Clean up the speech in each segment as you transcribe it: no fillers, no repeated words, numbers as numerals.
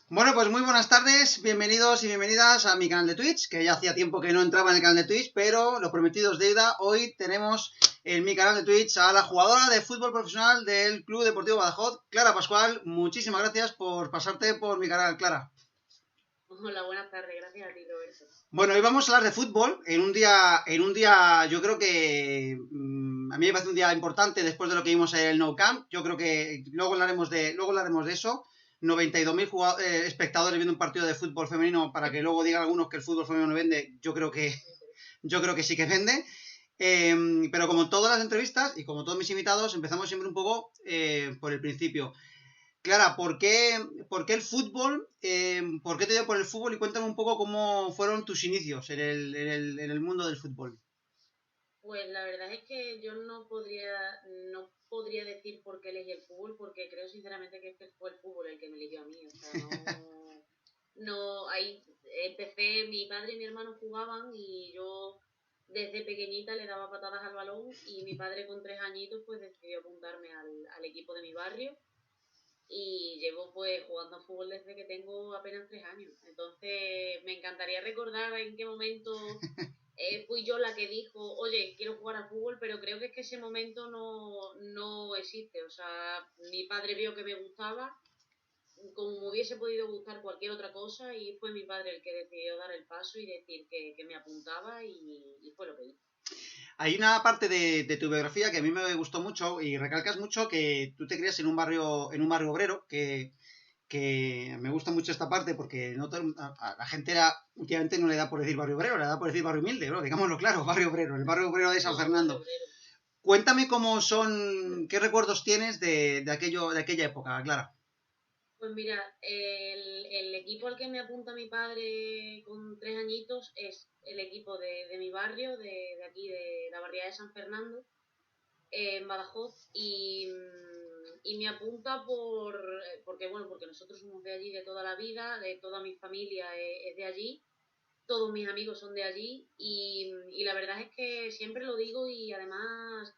Bueno, pues muy buenas tardes, bienvenidos y bienvenidas a mi canal de Twitch, que ya hacía tiempo que no entraba en el canal de Twitch, pero lo prometido es deuda. Hoy tenemos en mi canal de Twitch a la jugadora de fútbol profesional del Club Deportivo Badajoz, Clara Pascual. Muchísimas gracias por pasarte por mi canal, Clara. Hola, buenas tardes, gracias a ti, Roberto. Bueno, hoy vamos a hablar de fútbol en un día yo creo que a mí me parece un día importante después de lo que vimos en el Nou Camp. Yo creo que luego hablaremos de eso. 92.000 espectadores viendo un partido de fútbol femenino para que luego digan algunos que el fútbol femenino no vende, yo creo que sí que vende. Pero como en todas las entrevistas y como todos mis invitados, empezamos siempre un poco por el principio. Clara, ¿por qué el fútbol? ¿Por qué te dio por el fútbol? Y cuéntame un poco cómo fueron tus inicios en el mundo del fútbol. Pues la verdad es que yo no podría decir por qué elegí el fútbol, porque creo sinceramente que este fue el fútbol el que me eligió a mí. O sea, ahí empecé, mi padre y mi hermano jugaban y yo desde pequeñita le daba patadas al balón y mi padre con 3 añitos pues decidió apuntarme al equipo de mi barrio y llevo pues jugando a fútbol desde que tengo apenas 3 años. Entonces me encantaría recordar en qué momento fui yo la que dijo, oye, quiero jugar a fútbol, pero creo que es que ese momento no existe. O sea, mi padre vio que me gustaba, como me hubiese podido gustar cualquier otra cosa, y fue mi padre el que decidió dar el paso y decir que me apuntaba, y fue lo que hice. Hay una parte de tu biografía que a mí me gustó mucho y recalcas mucho que tú te crías en un barrio obrero, que me gusta mucho esta parte porque no a la gente últimamente no le da por decir barrio obrero, le da por decir barrio humilde, ¿no? Digámoslo claro, barrio obrero, el barrio obrero de San No, barrio Fernando. obrero. Cuéntame qué recuerdos tienes de aquella época, Clara. Pues mira, el equipo al que me apunta mi padre con 3 añitos es el equipo de mi barrio, de aquí, de la barriada de San Fernando, en Badajoz, y me apunta porque nosotros somos de allí de toda la vida, de toda mi familia es de allí, todos mis amigos son de allí, y la verdad es que siempre lo digo, y además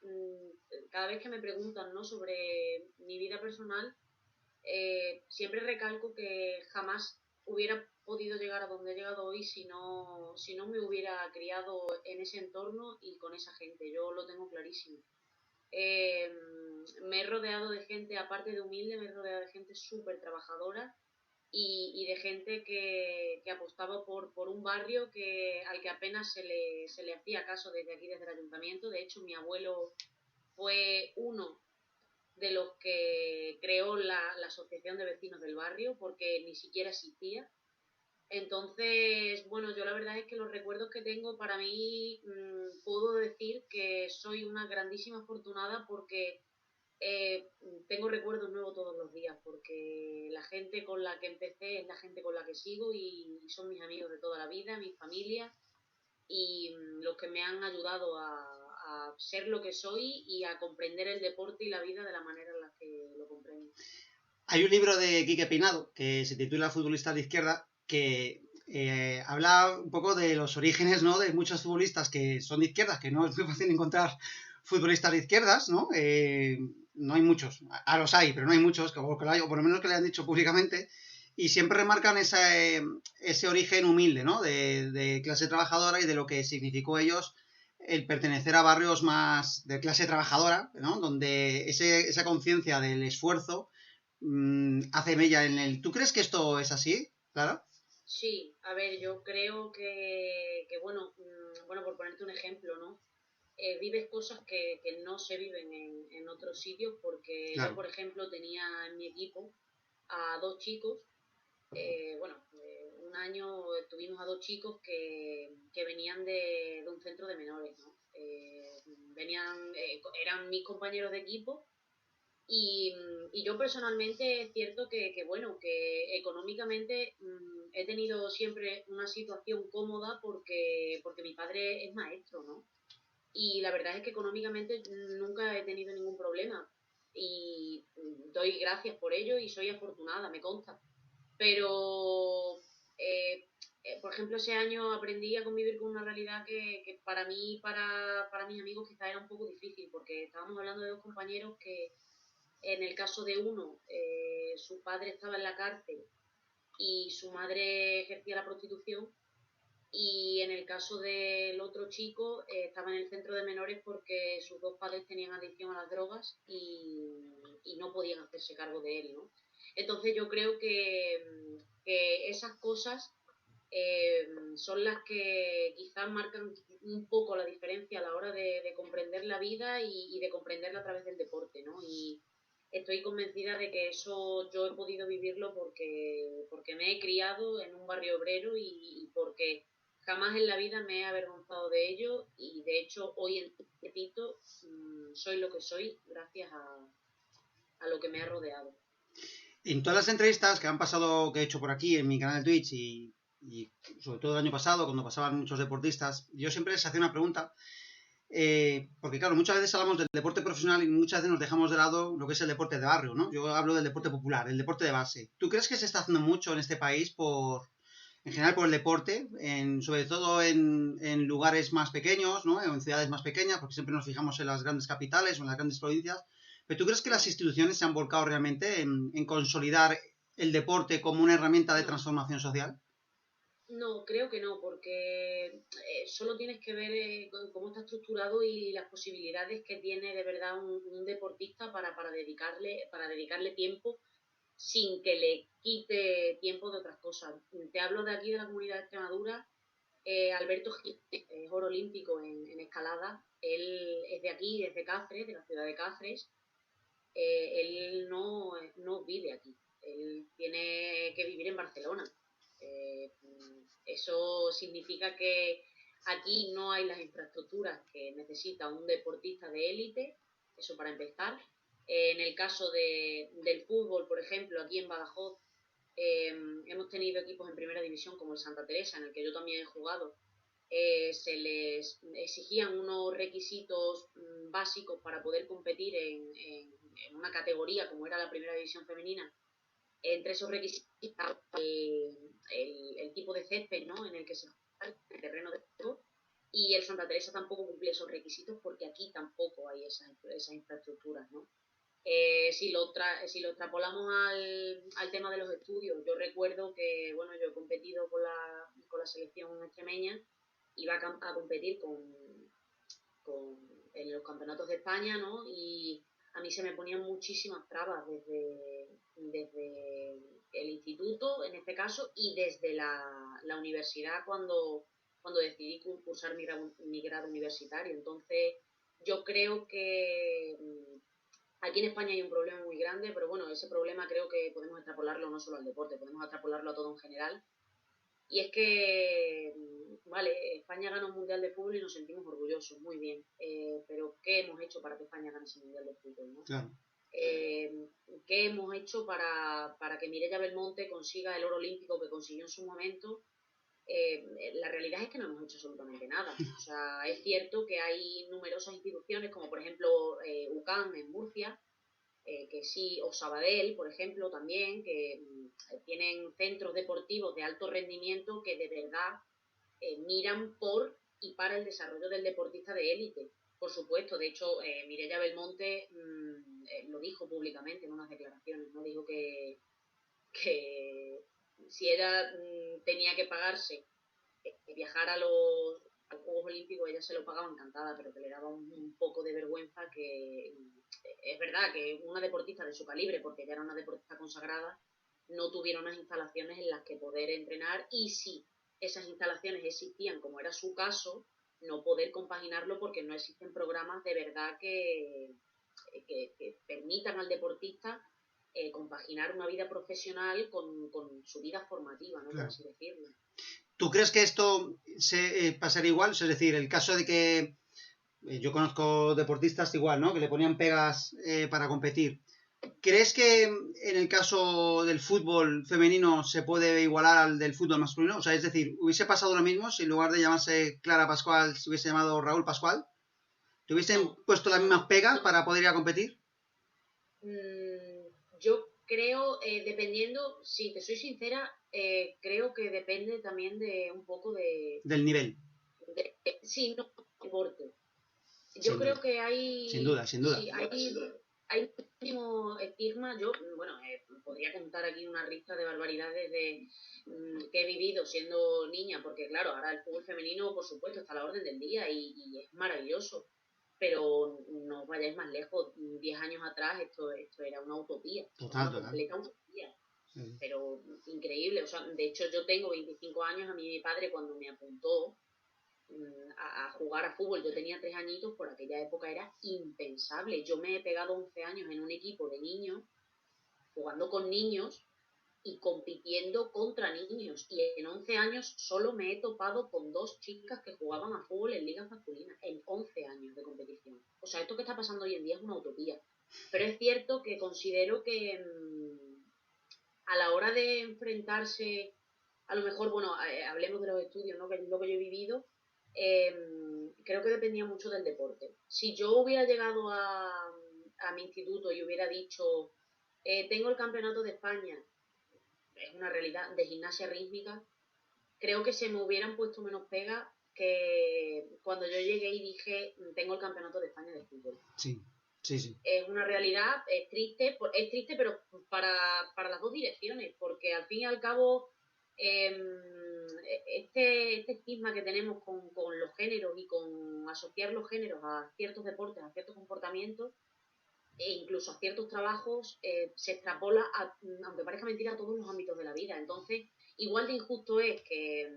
cada vez que me preguntan, ¿no?, sobre mi vida personal, siempre recalco que jamás hubiera podido llegar a donde he llegado hoy si no me hubiera criado en ese entorno y con esa gente. Yo lo tengo clarísimo. Eh, Me he rodeado de gente, aparte de humilde, me he rodeado de gente súper trabajadora, y de gente que apostaba por un barrio al que apenas se le hacía caso desde aquí, desde el ayuntamiento. De hecho, mi abuelo fue uno de los que creó la asociación de vecinos del barrio, porque ni siquiera existía. Entonces, bueno, yo la verdad es que los recuerdos que tengo, para mí, puedo decir que soy una grandísima afortunada, porque eh, tengo recuerdos nuevos todos los días, porque la gente con la que empecé es la gente con la que sigo, y son mis amigos de toda la vida, mi familia, y los que me han ayudado a ser lo que soy y a comprender el deporte y la vida de la manera en la que lo comprendo. Hay un libro de Quique Peinado que se titula Futbolistas de izquierda que habla un poco de los orígenes, ¿no?, de muchos futbolistas que son de izquierdas, que no es muy fácil encontrar futbolistas de izquierdas, ¿no? No hay muchos, a los hay, pero no hay muchos, o por lo menos que le han dicho públicamente, y siempre remarcan ese origen humilde, ¿no?, de clase trabajadora y de lo que significó ellos el pertenecer a barrios más de clase trabajadora, ¿no?, donde esa conciencia del esfuerzo hace mella en él. ¿Tú crees que esto es así, Clara? Sí, a ver, yo creo que bueno, bueno, por ponerte un ejemplo, ¿no? Vives cosas que no se viven en otros sitios, porque yo, Claro. por ejemplo, tenía en mi equipo a dos chicos. Bueno, un año tuvimos a dos chicos que venían de un centro de menores, ¿no? Eran mis compañeros de equipo, y yo personalmente es cierto bueno, que económicamente he tenido siempre una situación cómoda, porque mi padre es maestro, ¿no? Y la verdad es que económicamente nunca he tenido ningún problema, y doy gracias por ello y soy afortunada, me consta. Pero, eh, por ejemplo, ese año aprendí a convivir con una realidad que para mí, para mis amigos, quizá era un poco difícil, porque estábamos hablando de dos compañeros que, en el caso de uno, su padre estaba en la cárcel, y su madre ejercía la prostitución. Y en el caso del otro chico, estaba en el centro de menores porque sus dos padres tenían adicción a las drogas y no podían hacerse cargo de él, ¿no? Entonces yo creo que esas cosas son las que quizás marcan un poco la diferencia a la hora de comprender la vida y de comprenderla a través del deporte, ¿no? Y estoy convencida de que eso yo he podido vivirlo porque me he criado en un barrio obrero y porque jamás en la vida me he avergonzado de ello y de hecho hoy en Tito soy lo que soy gracias a lo que me ha rodeado. En todas las entrevistas que han pasado, que he hecho por aquí en mi canal de Twitch y sobre todo el año pasado, cuando pasaban muchos deportistas, yo siempre les hacía una pregunta, porque claro, muchas veces hablamos del deporte profesional y muchas veces nos dejamos de lado lo que es el deporte de barrio, ¿no? Yo hablo del deporte popular, el deporte de base. ¿Tú crees que se está haciendo mucho en este país en general por el deporte, sobre todo en lugares más pequeños, ¿no? En ciudades más pequeñas, porque siempre nos fijamos en las grandes capitales o en las grandes provincias? ¿Pero tú crees que las instituciones se han volcado realmente en consolidar el deporte como una herramienta de transformación social? No, creo que no, porque solo tienes que ver cómo está estructurado y las posibilidades que tiene de verdad un deportista para dedicarle tiempo sin que le quite tiempo de otras cosas. Te hablo de aquí de la comunidad de Extremadura. Alberto Gil es oro olímpico en escalada. Él es de aquí, es de Cáceres, de la ciudad de Cáceres. Él no vive aquí. Él tiene que vivir en Barcelona. Eh, Eso significa que aquí no hay las infraestructuras que necesita un deportista de élite, eso para empezar. En el caso del fútbol, por ejemplo, aquí en Badajoz, hemos tenido equipos en primera división como el Santa Teresa, en el que yo también he jugado. Se les exigían unos requisitos básicos para poder competir en una categoría como era la primera división femenina. Entre esos requisitos el tipo de césped, ¿no? En el que se juega, el terreno de juego, y el Santa Teresa tampoco cumple esos requisitos porque aquí tampoco hay esas infraestructuras, ¿no? Si lo extrapolamos al tema de los estudios, yo recuerdo que, bueno, yo he competido con la selección extremeña, iba a competir en los campeonatos de España, ¿no? Y a mí se me ponían muchísimas trabas desde el instituto, en este caso, y desde la universidad cuando decidí cursar mi grado universitario. Entonces, yo creo que aquí en España hay un problema muy grande, pero bueno, ese problema creo que podemos extrapolarlo no solo al deporte, podemos extrapolarlo a todo en general. Y es que, vale, España gana un Mundial de Fútbol y nos sentimos orgullosos, muy bien. Pero ¿qué hemos hecho para que España gane ese Mundial de Fútbol? ¿No? Claro. ¿Qué hemos hecho para que Mireia Belmonte consiga el oro olímpico que consiguió en su momento? La realidad es que no hemos hecho absolutamente nada. O sea, es cierto que hay numerosas instituciones, como por ejemplo UCAM en Murcia, que sí, o Sabadell, por ejemplo, también, que tienen centros deportivos de alto rendimiento que de verdad miran por y para el desarrollo del deportista de élite. Por supuesto, de hecho, Mireia Belmonte lo dijo públicamente en unas declaraciones, ¿no? Dijo que si ella tenía que pagarse viajar a los Juegos Olímpicos, ella se lo pagaba encantada, pero que le daba un poco de vergüenza que es verdad que una deportista de su calibre, porque ella era una deportista consagrada, no tuviera unas instalaciones en las que poder entrenar y si esas instalaciones existían, como era su caso, no poder compaginarlo porque no existen programas de verdad que permitan al deportista compaginar una vida profesional con su vida formativa, ¿no? Claro. Por así decirlo. ¿Tú crees que esto se pasará igual? Es decir, el caso de que yo conozco deportistas igual, ¿no? Que le ponían pegas para competir. ¿Crees que en el caso del fútbol femenino se puede igualar al del fútbol masculino? O sea, es decir, ¿hubiese pasado lo mismo si en lugar de llamarse Clara Pascual se hubiese llamado Raúl Pascual? ¿Te hubiesen puesto las mismas pegas para poder ir a competir? Yo creo, dependiendo, si te soy sincera, creo que depende también de un poco del nivel. Sí, no, deporte. Yo Sin creo duda. que hay... Sin duda, sin duda. Sí, hay muchísimo estigma. Yo, bueno, podría contar aquí una lista de barbaridades que he vivido siendo niña, porque claro, ahora el fútbol femenino, por supuesto, está a la orden del día y es maravilloso. Pero no os vayáis más lejos, 10 años atrás esto era una utopía, Total, una total. completa utopía, Sí. pero increíble. O sea, de hecho yo tengo 25 años, a mí mi padre cuando me apuntó a jugar a fútbol, yo tenía 3 añitos, por aquella época era impensable. Yo me he pegado 11 años en un equipo de niños, jugando con niños y compitiendo contra niños. Y en 11 años solo me he topado con 2 chicas que jugaban a fútbol en ligas masculinas, en 11 años de competición. O sea, esto que está pasando hoy en día es una utopía. Pero es cierto que considero que a la hora de enfrentarse, a lo mejor, bueno, hablemos de los estudios, ¿no? Que es lo que yo he vivido, eh, creo que dependía mucho del deporte. Si yo hubiera llegado a mi instituto y hubiera dicho, tengo el campeonato de España, es una realidad, de gimnasia rítmica, creo que se me hubieran puesto menos pegas que cuando yo llegué y dije, tengo el campeonato de España de fútbol. Sí, sí, sí. Es una realidad, es triste, pero para las dos direcciones, porque al fin y al cabo este estigma que tenemos con los géneros y con asociar los géneros a ciertos deportes, a ciertos comportamientos e incluso a ciertos trabajos, se extrapola, aunque parezca mentira, a todos los ámbitos de la vida. Entonces, igual de injusto es que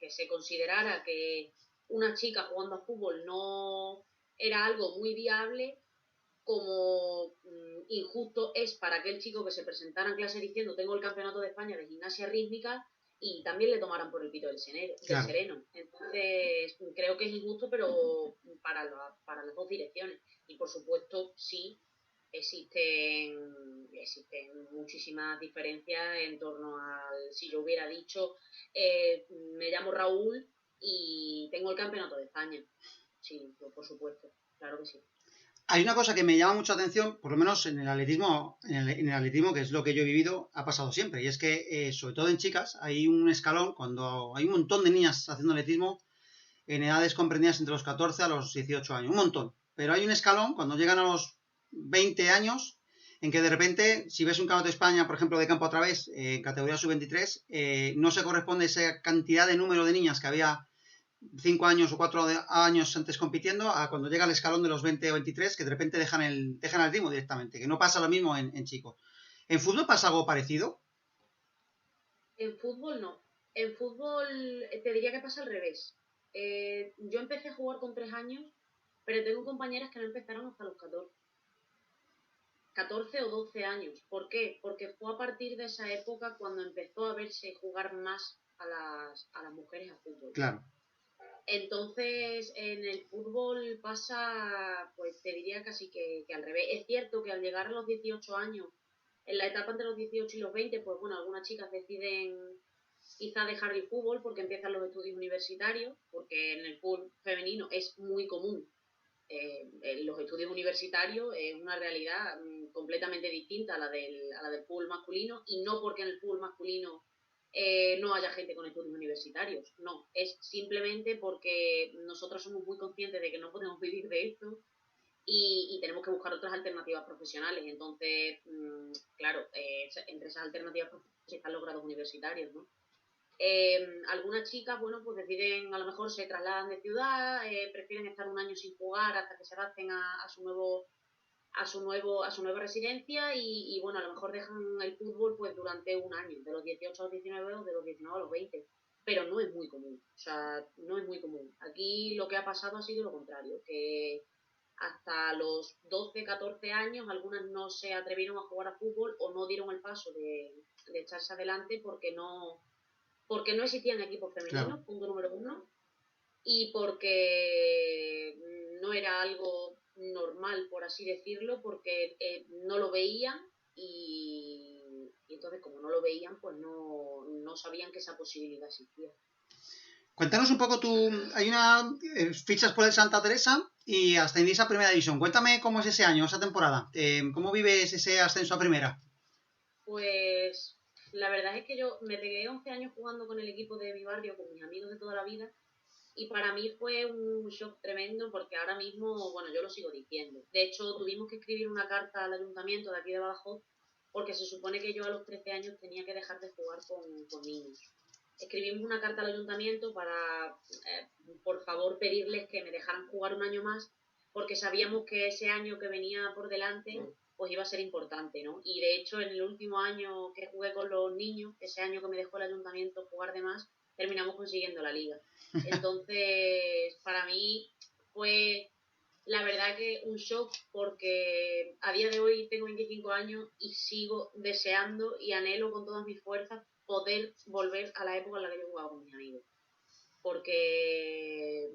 se considerara que una chica jugando a fútbol no era algo muy viable, como injusto es para aquel chico que se presentara en clase diciendo tengo el campeonato de España de gimnasia rítmica y también le tomaran por el pito del Claro. sereno. Entonces, creo que es injusto, pero para las dos direcciones. Y por supuesto, sí, existen muchísimas diferencias en torno al, si yo hubiera dicho, me llamo Raúl y tengo el campeonato de España. Sí, por supuesto, claro que sí. Hay una cosa que me llama mucho la atención, por lo menos en el atletismo, en el atletismo, que es lo que yo he vivido, ha pasado siempre. Y es que, sobre todo en chicas, hay un escalón, cuando hay un montón de niñas haciendo atletismo, en edades comprendidas entre los 14 a los 18 años, un montón. Pero hay un escalón, cuando llegan a los 20 años, en que de repente, si ves un campeonato de España, por ejemplo, de campo otra vez, en categoría sub-23, no se corresponde esa cantidad de número de niñas que había 5 años o 4 años antes compitiendo a cuando llega el escalón de los 20 o 23 que de repente dejan el ritmo directamente, que no pasa lo mismo en chicos. ¿En fútbol pasa algo parecido? En fútbol no. En fútbol te diría que pasa al revés. Yo empecé a jugar con 3 años, pero tengo compañeras que no empezaron hasta los 14 o 12 años. ¿Por qué? Porque fue a partir de esa época cuando empezó a verse jugar más a las mujeres a fútbol. Claro. Entonces, en el fútbol pasa, pues te diría casi que al revés. Es cierto que al llegar a los 18 años, en la etapa entre los 18 y los 20, pues bueno, algunas chicas deciden quizá dejar el fútbol porque empiezan los estudios universitarios, porque en el fútbol femenino es muy común. En los estudios universitarios es una realidad completamente distinta a la del fútbol masculino, y no porque en el fútbol masculino no haya gente con estudios universitarios, no, es simplemente porque nosotros somos muy conscientes de que no podemos vivir de esto y tenemos que buscar otras alternativas profesionales. Entonces, claro, entre esas alternativas profesionales están los grados universitarios, ¿no? Algunas chicas, bueno, pues deciden, a lo mejor se trasladan de ciudad, prefieren estar un año sin jugar hasta que se adapten a su nueva residencia y, bueno, a lo mejor dejan el fútbol pues durante un año, de los 18 a los 19 o de los 19 a los 20, pero no es muy común, o sea, no es muy común. Aquí lo que ha pasado ha sido lo contrario, que hasta los 12, 14 años algunas no se atrevieron a jugar a fútbol o no dieron el paso de echarse adelante porque no existían equipos femeninos, Claro. punto número uno, y porque no era algo normal, por así decirlo, porque no lo veían y entonces como no lo veían, pues no sabían que esa posibilidad existía. Cuéntanos un poco hay una fichas por el Santa Teresa y ascendís a primera división. Cuéntame cómo es ese año, esa temporada. ¿Cómo vives ese ascenso a primera? Pues la verdad es que yo me pegué 11 años jugando con el equipo de mi barrio, con mis amigos de toda la vida, Y para mí fue un shock tremendo porque ahora mismo, bueno, yo lo sigo diciendo. De hecho, tuvimos que escribir una carta al ayuntamiento de aquí de Badajoz porque se supone que yo a los 13 años tenía que dejar de jugar con niños. Escribimos una carta al ayuntamiento para, por favor, pedirles que me dejaran jugar un año más porque sabíamos que ese año que venía por delante pues iba a ser importante, ¿no? Y de hecho, en el último año que jugué con los niños, ese año que me dejó el ayuntamiento jugar de más, terminamos consiguiendo la liga. Entonces, para mí fue la verdad que un shock porque a día de hoy tengo 25 años y sigo deseando y anhelo con todas mis fuerzas poder volver a la época en la que yo jugaba con mis amigos. Porque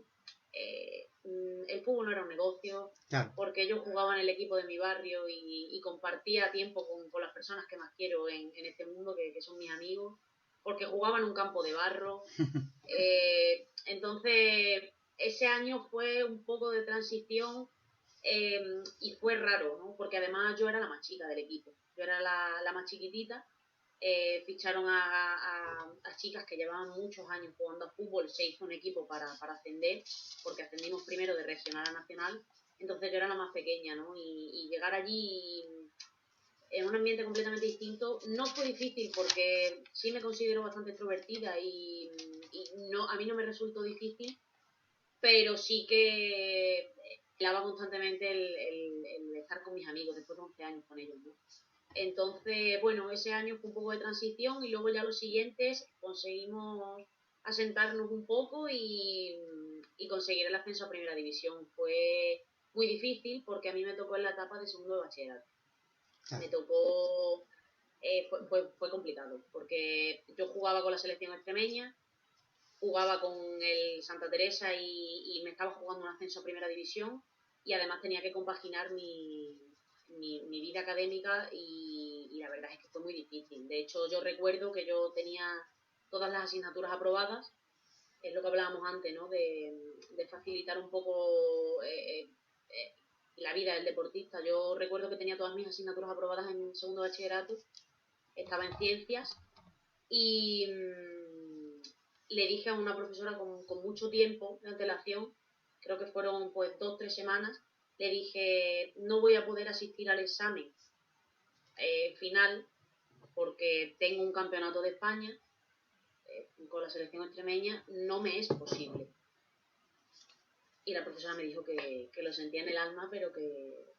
el fútbol no era un negocio, Claro. porque yo jugaba en el equipo de mi barrio y compartía tiempo con las personas que más quiero en este mundo, que son mis amigos, porque jugaba en un campo de barro. Entonces, ese año fue un poco de transición y fue raro, ¿no? Porque además yo era la más chica del equipo, yo era la más chiquitita. Ficharon a chicas que llevaban muchos años jugando a fútbol, se hizo un equipo para ascender, porque ascendimos primero de regional a nacional, entonces yo era la más pequeña, ¿no? Y llegar allí en un ambiente completamente distinto no fue difícil porque sí me considero bastante extrovertida y no, a mí no me resultó difícil, pero sí que hablaba constantemente el estar con mis amigos después de 11 años con ellos, ¿no? Entonces, bueno, ese año fue un poco de transición y luego ya los siguientes conseguimos asentarnos un poco y conseguir el ascenso a primera división. Fue muy difícil porque a mí me tocó en la etapa de segundo de bachillerato. Claro. Me tocó, fue complicado porque yo jugaba con la selección extremeña, jugaba con el Santa Teresa y me estaba jugando un ascenso a primera división y además tenía que compaginar mi vida académica y la verdad es que fue muy difícil. De hecho, yo recuerdo que yo tenía todas las asignaturas aprobadas, es lo que hablábamos antes, ¿no? De facilitar un poco la vida del deportista. Yo recuerdo que tenía todas mis asignaturas aprobadas en segundo bachillerato, estaba en ciencias y le dije a una profesora con mucho tiempo de antelación, creo que fueron pues 2 o 3 semanas, le dije no voy a poder asistir al examen final porque tengo un campeonato de España con la selección extremeña, no me es posible. Y la profesora me dijo que lo sentía en el alma, pero que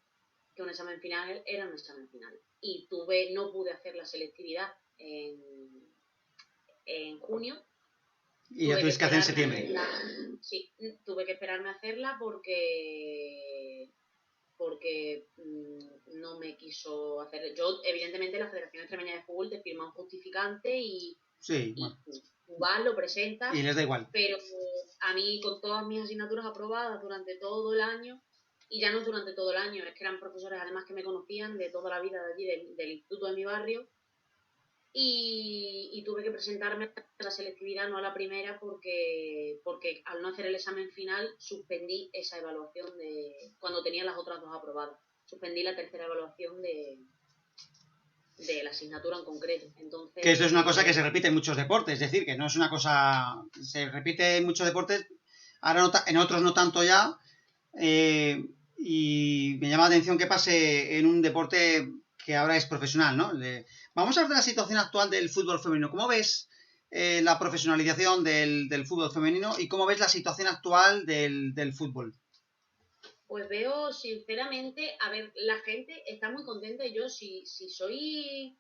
un examen final era un examen final. Y no pude hacer la selectividad en junio. Y ya tuviste que hacer en septiembre. Sí, tuve que esperarme a hacerla porque no me quiso hacer. Yo, evidentemente, la Federación Extremeña de Fútbol te firma un justificante sí, bueno. tú vas, lo presentas. Y les da igual. Pero a mí, con todas mis asignaturas aprobadas durante todo el año, y ya no durante todo el año, es que eran profesores además que me conocían de toda la vida de allí, del instituto de mi barrio, y tuve que presentarme a la selectividad, no a la primera, porque al no hacer el examen final suspendí esa evaluación de cuando tenía las otras dos aprobadas. Suspendí la tercera evaluación de la asignatura en concreto. Entonces, que esto es una cosa que se repite en muchos deportes, es decir, que no es una cosa... Se repite en muchos deportes, ahora en otros no tanto ya, y me llama la atención que pase en un deporte que ahora es profesional, ¿no? Vamos a hablar de la situación actual del fútbol femenino. ¿Cómo ves la profesionalización del fútbol femenino y cómo ves la situación actual del fútbol? Pues veo, sinceramente, a ver, la gente está muy contenta y yo, si soy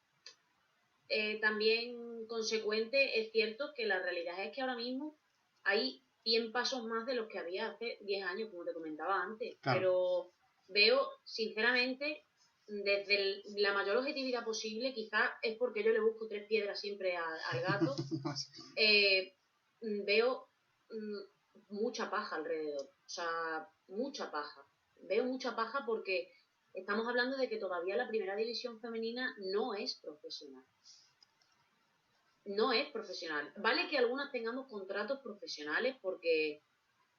también consecuente, es cierto que la realidad es que ahora mismo hay 100 pasos más de los que había hace 10 años, como te comentaba antes. Claro. Pero veo, sinceramente, desde la mayor objetividad posible, quizás es porque yo le busco 3 piedras siempre al gato, veo mucha paja alrededor. O sea, mucha paja. Veo mucha paja porque estamos hablando de que todavía la primera división femenina no es profesional. No es profesional. Vale que algunas tengamos contratos profesionales porque,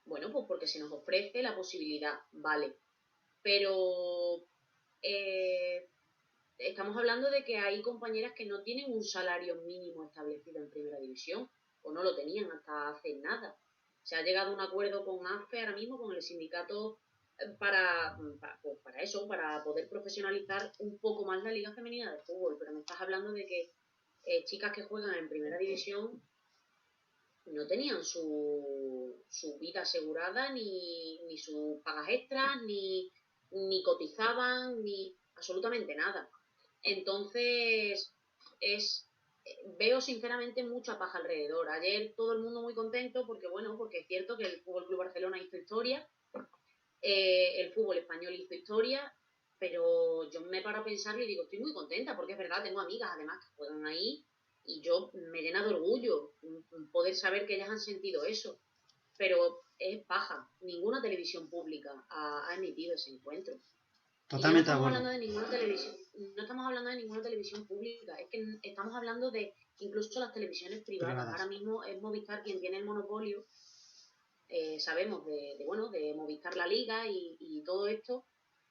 bueno, pues porque se nos ofrece la posibilidad, vale. Pero estamos hablando de que hay compañeras que no tienen un salario mínimo establecido en primera división, o no lo tenían hasta hace nada. Se ha llegado a un acuerdo con AFE ahora mismo, con el sindicato, para eso, para poder profesionalizar un poco más la Liga Femenina de Fútbol. Pero me estás hablando de que chicas que juegan en primera división no tenían su vida asegurada, ni sus pagas extras, ni cotizaban, ni absolutamente nada. Entonces, veo sinceramente mucha paja alrededor. Ayer todo el mundo muy contento porque es cierto que el Fútbol Club Barcelona hizo historia, el fútbol español hizo historia, pero yo me paro a pensar y digo, estoy muy contenta porque es verdad, tengo amigas además que juegan ahí y yo me llena de orgullo poder saber que ellas han sentido eso, pero es paja. Ninguna televisión pública ha emitido ese encuentro. Totalmente Y de acuerdo. hablando de ninguna televisión, no estamos hablando de ninguna televisión pública, es que estamos hablando de incluso las televisiones privadas. Ahora mismo es Movistar quien tiene el monopolio, sabemos de Movistar La Liga y todo esto,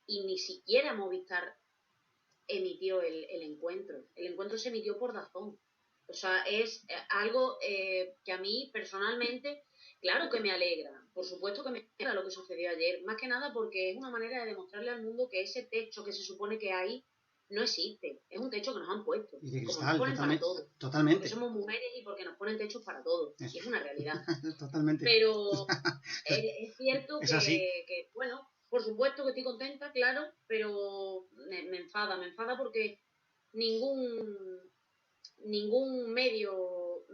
y ni siquiera Movistar emitió el encuentro. El encuentro se emitió por DAZN. O sea, es algo que a mí personalmente, claro que me alegra. Por supuesto que me alegra lo que sucedió ayer. Más que nada porque es una manera de demostrarle al mundo que ese techo que se supone que hay no existe. Es un techo que nos han puesto. Y de cristal, como nos ponen para todo. Totalmente. Porque somos mujeres y porque nos ponen techos para todo. Y es una realidad. Totalmente. Pero es cierto es así. que, bueno, por supuesto que estoy contenta, claro, pero me enfada porque ningún medio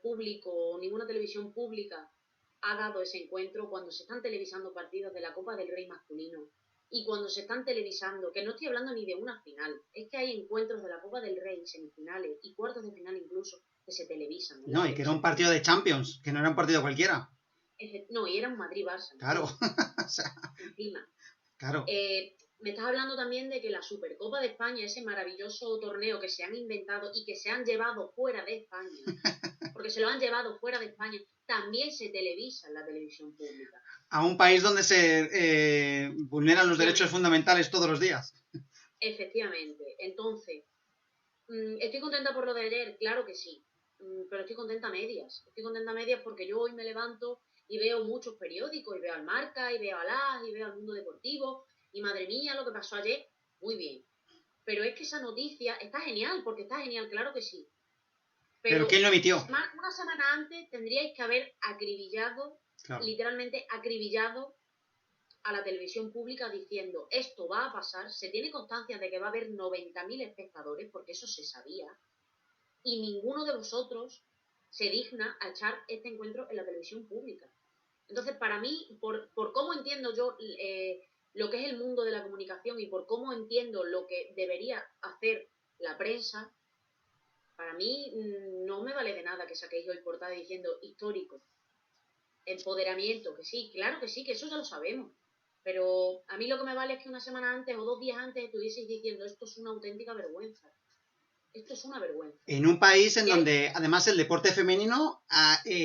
público, ninguna televisión pública ha dado ese encuentro cuando se están televisando partidos de la Copa del Rey masculino y cuando se están televisando, que no estoy hablando ni de una final, es que hay encuentros de la Copa del Rey, semifinales y cuartos de final incluso, que se televisan. No, y que era un partido de Champions, que no era un partido cualquiera. No, y era un Madrid-Barça. Claro. O sea, encima. Claro. Me estás hablando también de que la Supercopa de España, ese maravilloso torneo que se han inventado y que se han llevado fuera de España, porque se lo han llevado fuera de España, también se televisa en la televisión pública. A un país donde se vulneran los derechos fundamentales todos los días. Efectivamente. Entonces, ¿estoy contenta por lo de ayer? Claro que sí. Pero estoy contenta a medias. Estoy contenta a medias porque yo hoy me levanto y veo muchos periódicos, y veo al Marca, y veo al AS, y veo al Mundo Deportivo, y madre mía, lo que pasó ayer, muy bien. Pero es que esa noticia está genial, porque está genial, claro que sí. Pero ¿quién lo emitió? Una semana antes tendríais que haber acribillado, claro, literalmente acribillado a la televisión pública diciendo, esto va a pasar, se tiene constancia de que va a haber 90.000 espectadores, porque eso se sabía, y ninguno de vosotros se digna a echar este encuentro en la televisión pública. Entonces, para mí, por cómo entiendo yo lo que es el mundo de la comunicación y por cómo entiendo lo que debería hacer la prensa, para mí no me vale de nada que saquéis hoy portada diciendo histórico, empoderamiento, que sí, claro que sí, que eso ya lo sabemos. Pero a mí lo que me vale es que una semana antes o 2 días antes estuvieseis diciendo esto es una auténtica vergüenza. Esto es una vergüenza. En un país en donde, además, el deporte femenino,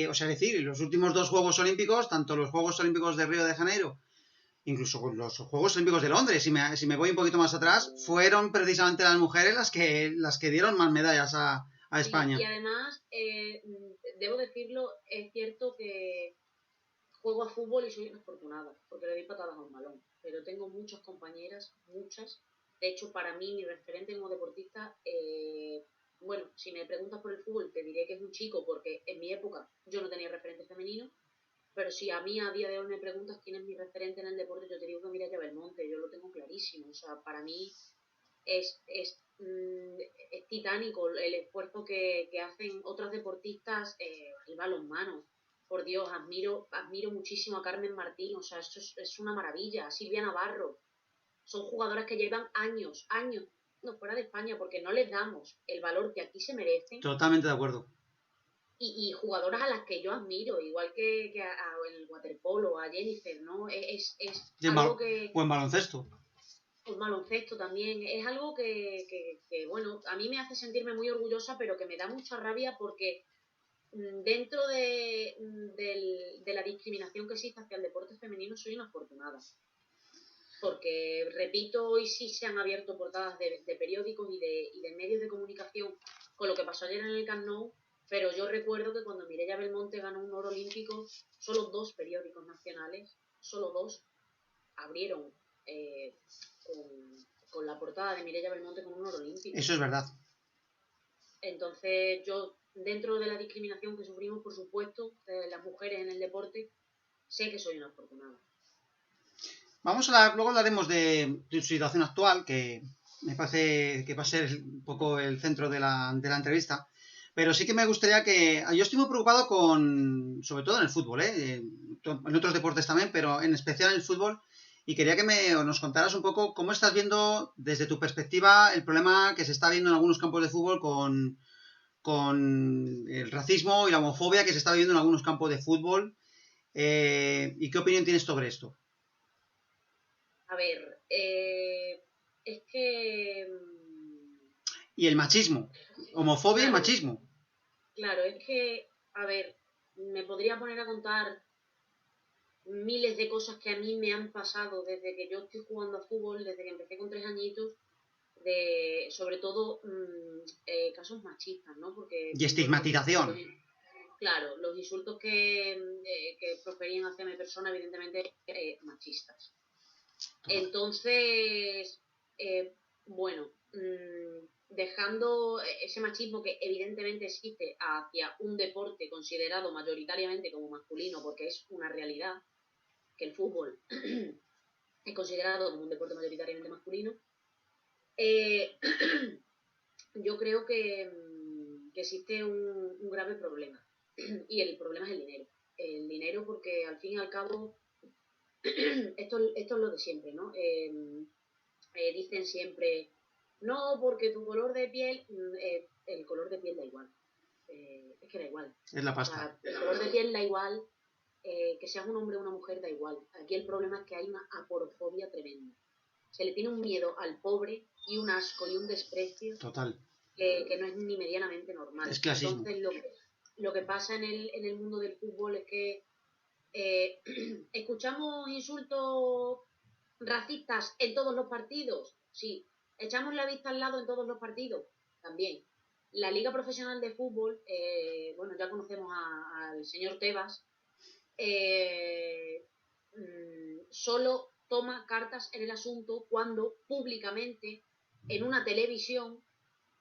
o sea, es decir, los últimos 2 Juegos Olímpicos, tanto los Juegos Olímpicos de Río de Janeiro, incluso los Juegos Olímpicos de Londres, si me voy un poquito más atrás, fueron precisamente las mujeres las que dieron más medallas a España. Sí, y además, debo decirlo, es cierto que juego a fútbol y soy una afortunada, porque le doy patadas a un balón, pero tengo muchas compañeras, muchas. De hecho, para mí, mi referente como deportista, bueno, si me preguntas por el fútbol, te diré que es un chico, porque en mi época yo no tenía referente femenino, pero si a mí a día de hoy me preguntas quién es mi referente en el deporte, yo te digo que Mireia Belmonte, yo lo tengo clarísimo. O sea, para mí es titánico el esfuerzo que hacen otras deportistas, el balonmano. Por Dios, admiro muchísimo a Carmen Martín, o sea, esto es una maravilla. Silvia Navarro, son jugadoras que llevan años, no, fuera de España, porque no les damos el valor que aquí se merecen. Totalmente de acuerdo. Y jugadoras a las que yo admiro, igual que el waterpolo, a Jennifer, ¿no? Es algo que... O en baloncesto. Pues baloncesto también. Es algo que, bueno, a mí me hace sentirme muy orgullosa, pero que me da mucha rabia porque dentro de la discriminación que existe hacia el deporte femenino soy una afortunada. Porque, repito, hoy sí se han abierto portadas de periódicos y de medios de comunicación con lo que pasó ayer en el Camp Nou, Pero yo recuerdo que cuando Mireia Belmonte ganó un oro olímpico, solo 2 periódicos nacionales, solo 2, abrieron con la portada de Mireia Belmonte con un oro olímpico. Eso es verdad. Entonces yo, dentro de la discriminación que sufrimos, por supuesto, las mujeres en el deporte, sé que soy una afortunada. Luego hablaremos de tu situación actual, que me parece que va a ser un poco el centro de la entrevista. Pero sí que me gustaría que... Yo estoy muy preocupado sobre todo en el fútbol, en otros deportes también, pero en especial en el fútbol. Y quería que nos contaras un poco cómo estás viendo desde tu perspectiva el problema que se está viendo en algunos campos de fútbol con el racismo y la homofobia que se está viviendo en algunos campos de fútbol. ¿Y qué opinión tienes sobre esto? A ver, es que... Y el machismo, homofobia claro, y machismo. Claro, es que, a ver, me podría poner a contar miles de cosas que a mí me han pasado desde que yo estoy jugando a fútbol, desde que empecé con 3 añitos, sobre todo casos machistas, ¿no? Porque, Y bueno, estigmatización. claro, los insultos que proferían hacia mi persona, evidentemente, machistas. Entonces, bueno, dejando ese machismo que evidentemente existe hacia un deporte considerado mayoritariamente como masculino, porque es una realidad, que el fútbol es considerado como un deporte mayoritariamente masculino, yo creo que existe un grave problema. Y el problema es el dinero. El dinero porque al fin y al cabo, esto es lo de siempre, ¿no? Dicen siempre, no, porque tu color de piel, el color de piel da igual. Es que da igual. Es la O pasta. sea, el color de piel da igual, que seas un hombre o una mujer da igual. Aquí el problema es que hay una aporofobia tremenda. Se le tiene un miedo al pobre y un asco y un desprecio. Total. Que no es ni medianamente normal. Es clasismo. Entonces, lo que pasa en el mundo del fútbol es que escuchamos insultos racistas en todos los partidos, sí. Echamos la vista al lado en todos los partidos, también. La Liga Profesional de Fútbol, bueno, ya conocemos al señor Tebas, solo toma cartas en el asunto cuando públicamente en una televisión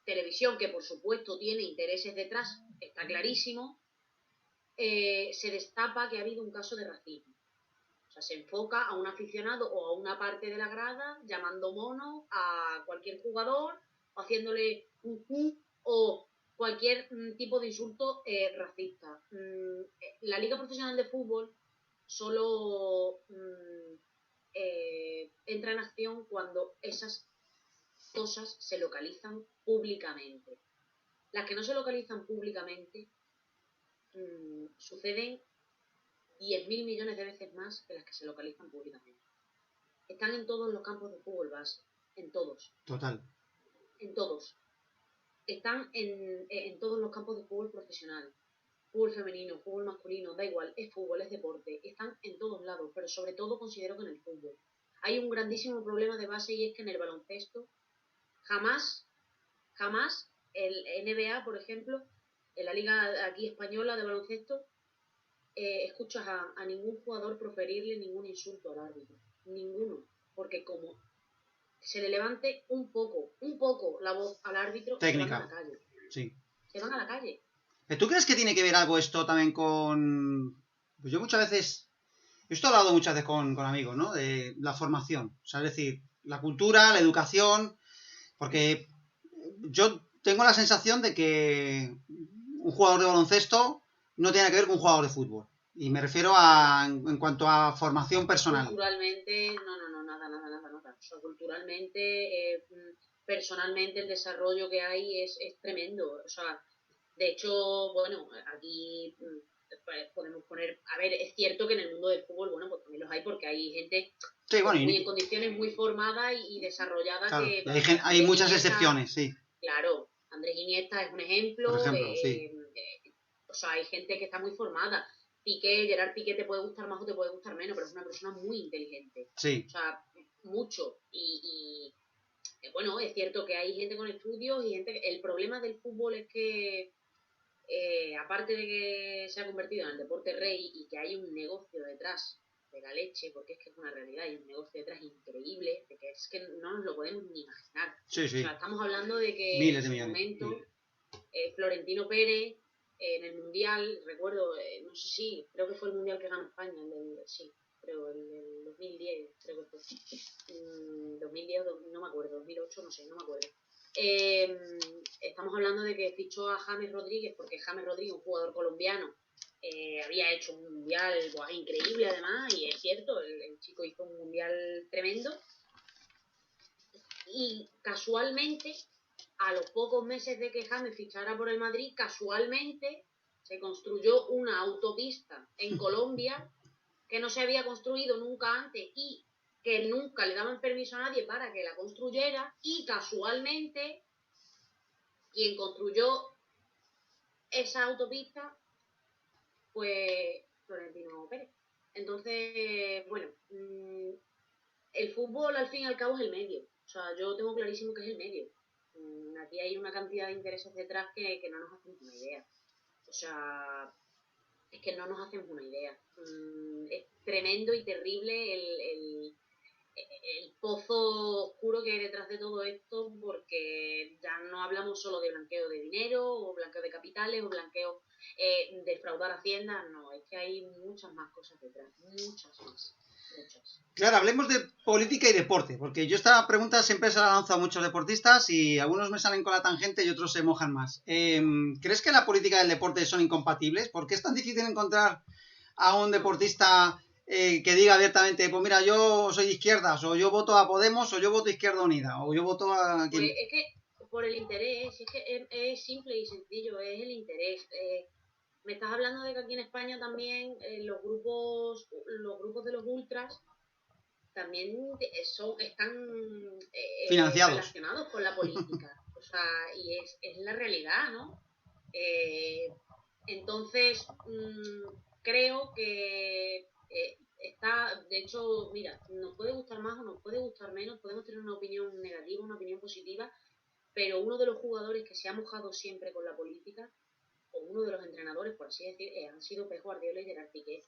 que por supuesto tiene intereses detrás, está clarísimo, se destapa que ha habido un caso de racismo. O sea, se enfoca a un aficionado o a una parte de la grada llamando mono a cualquier jugador o haciéndole un o cualquier tipo de insulto racista. La Liga Profesional de Fútbol solo entra en acción cuando esas cosas se localizan públicamente. Las que no se localizan públicamente suceden 10.000 millones de veces más que las que se localizan públicamente. Están en todos los campos de fútbol base, en todos. Total. En todos. Están en todos los campos de fútbol profesional. Fútbol femenino, fútbol masculino, da igual, es fútbol, es deporte. Están en todos lados, pero sobre todo considero que en el fútbol. Hay un grandísimo problema de base y es que en el baloncesto jamás el NBA, por ejemplo, en la liga aquí española de baloncesto, escuchas a ningún jugador proferirle ningún insulto al árbitro. Ninguno. Porque como se le levante un poco la voz al árbitro, técnica. se van a la calle. Sí. Se van a la calle. ¿Tú crees que tiene que ver algo esto también con...? Pues yo muchas veces... Esto he hablado muchas veces con amigos, ¿no? De la formación. O sea, es decir, la cultura, la educación... Porque yo tengo la sensación de que un jugador de baloncesto no tiene que ver con un jugador de fútbol. Y me refiero en cuanto a formación personal. Culturalmente, no, nada. O sea, culturalmente, personalmente, el desarrollo que hay es tremendo. O sea, de hecho, bueno, aquí podemos poner... A ver, es cierto que en el mundo del fútbol, bueno, pues también los hay porque hay gente sí, bueno, muy en condiciones muy formada y desarrollada. Claro, que hay muchas excepciones, sí. Claro, Andrés Iniesta es un ejemplo. Por ejemplo, sí. O sea, hay gente que está muy formada. Gerard Piqué te puede gustar más o te puede gustar menos, pero es una persona muy inteligente. Sí. O sea, mucho. Y bueno, es cierto que hay gente con estudios y gente... El problema del fútbol es que aparte de que se ha convertido en el deporte rey y que hay un negocio detrás de la leche, porque es que es una realidad, hay un negocio detrás increíble, de que es que no nos lo podemos ni imaginar. Sí, sí. O sea, estamos hablando de que Miles en de su millones. momento Florentino Pérez en el Mundial, recuerdo, no sé si, creo que fue el Mundial que ganó España, sí, creo, el del 2010, creo que fue. 2010, no me acuerdo, 2008, no sé, no me acuerdo. Estamos hablando de que fichó a James Rodríguez, porque James Rodríguez, un jugador colombiano, había hecho un mundial increíble además, y es cierto, el chico hizo un mundial tremendo. Y casualmente, a los pocos meses de que James fichara por el Madrid, casualmente se construyó una autopista en Colombia que no se había construido nunca antes y que nunca le daban permiso a nadie para que la construyera, y casualmente quien construyó esa autopista fue Florentino Pérez. Entonces, bueno, el fútbol al fin y al cabo es el medio. O sea, yo tengo clarísimo que es el medio. Aquí hay una cantidad de intereses detrás que no nos hacemos una idea. O sea, es que no nos hacemos una idea. Es tremendo y terrible el pozo oscuro que hay detrás de todo esto, porque ya no hablamos solo de blanqueo de dinero, o blanqueo de capitales, o blanqueo de fraudar Hacienda. No, es que hay muchas más cosas detrás, muchas más. Muchas. Claro, hablemos de política y deporte, porque yo esta pregunta siempre se la lanzo a muchos deportistas y algunos me salen con la tangente y otros se mojan más. ¿Crees que la política y el deporte son incompatibles? ¿Por qué es tan difícil encontrar a un deportista que diga abiertamente, pues mira, yo soy de izquierdas, o yo voto a Podemos, o yo voto a Izquierda Unida, o yo voto a quien... Pues es que por el interés, es que es simple y sencillo, es el interés. Me estás hablando de que aquí en España también los grupos de los ultras también están financiados. relacionados con la política. O sea, y es la realidad, ¿no? Entonces, creo que está, de hecho, mira, nos puede gustar más o nos puede gustar menos, podemos tener una opinión negativa, una opinión positiva, pero uno de los jugadores que se ha mojado siempre con la política, o uno de los entrenadores, por así decir, han sido Pep Guardiola y Gerard Piqué.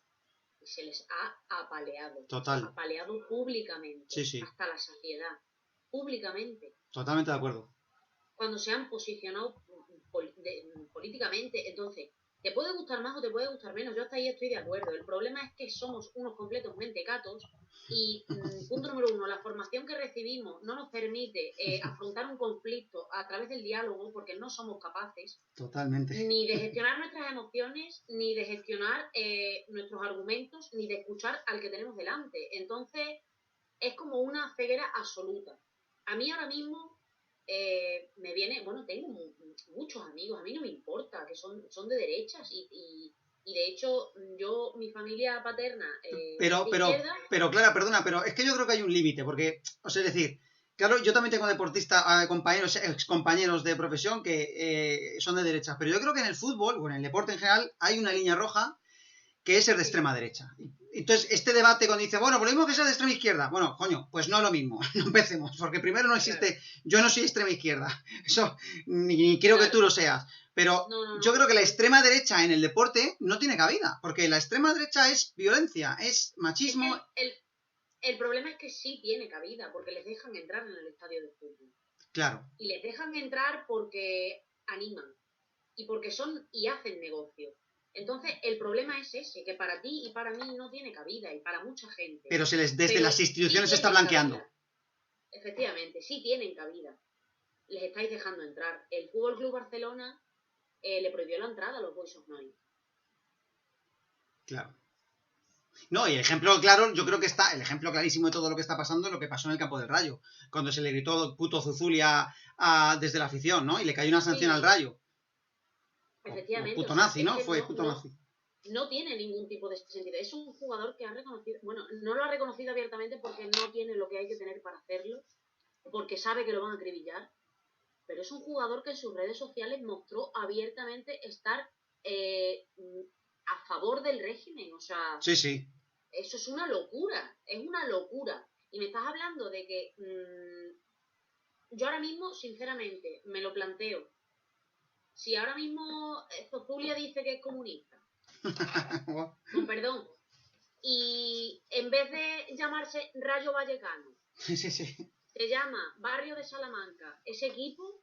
Y se les ha apaleado. Total. Apaleado públicamente. Sí, sí. Hasta la saciedad. Públicamente. Totalmente de acuerdo. Cuando se han posicionado políticamente. Entonces, te puede gustar más o te puede gustar menos. Yo hasta ahí estoy de acuerdo. El problema es que somos unos completos mentecatos. Y punto número uno, la formación que recibimos no nos permite afrontar un conflicto a través del diálogo, porque no somos capaces. Totalmente. Ni de gestionar nuestras emociones, ni de gestionar nuestros argumentos, ni de escuchar al que tenemos delante. Entonces, es como una ceguera absoluta. A mí ahora mismo me viene, bueno, tengo muchos amigos, a mí no me importa, que son de derechas y de hecho mi familia paterna pero Clara, perdona, pero es que yo creo que hay un límite, porque, o sea, es decir, claro, yo también tengo deportistas, compañeros, excompañeros de profesión que son de derechas, pero yo creo que en el fútbol o en el deporte en general hay una línea roja que es ser de extrema derecha. Entonces, este debate cuando dice, bueno, pues lo mismo que ser de extrema izquierda. Bueno, coño, pues no es lo mismo. No empecemos, porque primero no existe, claro. Yo no soy extrema izquierda. Eso, ni quiero que tú lo seas. Pero yo creo que la extrema derecha en el deporte no tiene cabida, porque la extrema derecha es violencia, es machismo. El problema es que sí tiene cabida, porque les dejan entrar en el estadio de fútbol. Claro. Y les dejan entrar porque animan, y porque y hacen negocio. Entonces, el problema es ese, que para ti y para mí no tiene cabida, y para mucha gente. Pero desde las instituciones sí se está blanqueando. Cabida. Efectivamente, sí tienen cabida. Les estáis dejando entrar. El Fútbol Club Barcelona le prohibió la entrada a los Boys of Noise. Claro. No, y el ejemplo claro, yo creo que está, el ejemplo clarísimo de todo lo que está pasando es lo que pasó en el campo del Rayo, cuando se le gritó puto Zuzulia desde la afición, ¿no? Y le cayó una sanción al Rayo. Efectivamente. O puto nazi, ¿no? Fue puto nazi. No tiene ningún tipo de sentido. Es un jugador que ha reconocido, bueno, no lo ha reconocido abiertamente porque no tiene lo que hay que tener para hacerlo, porque sabe que lo van a acribillar, pero es un jugador que en sus redes sociales mostró abiertamente estar a favor del régimen, o sea... Sí, sí. Eso es una locura, es una locura. Y me estás hablando de que yo ahora mismo, sinceramente, me lo planteo. si ahora mismo Zozulia dice que es comunista, con perdón, y en vez de llamarse Rayo Vallecano, Sí. se llama Barrio de Salamanca, ese equipo,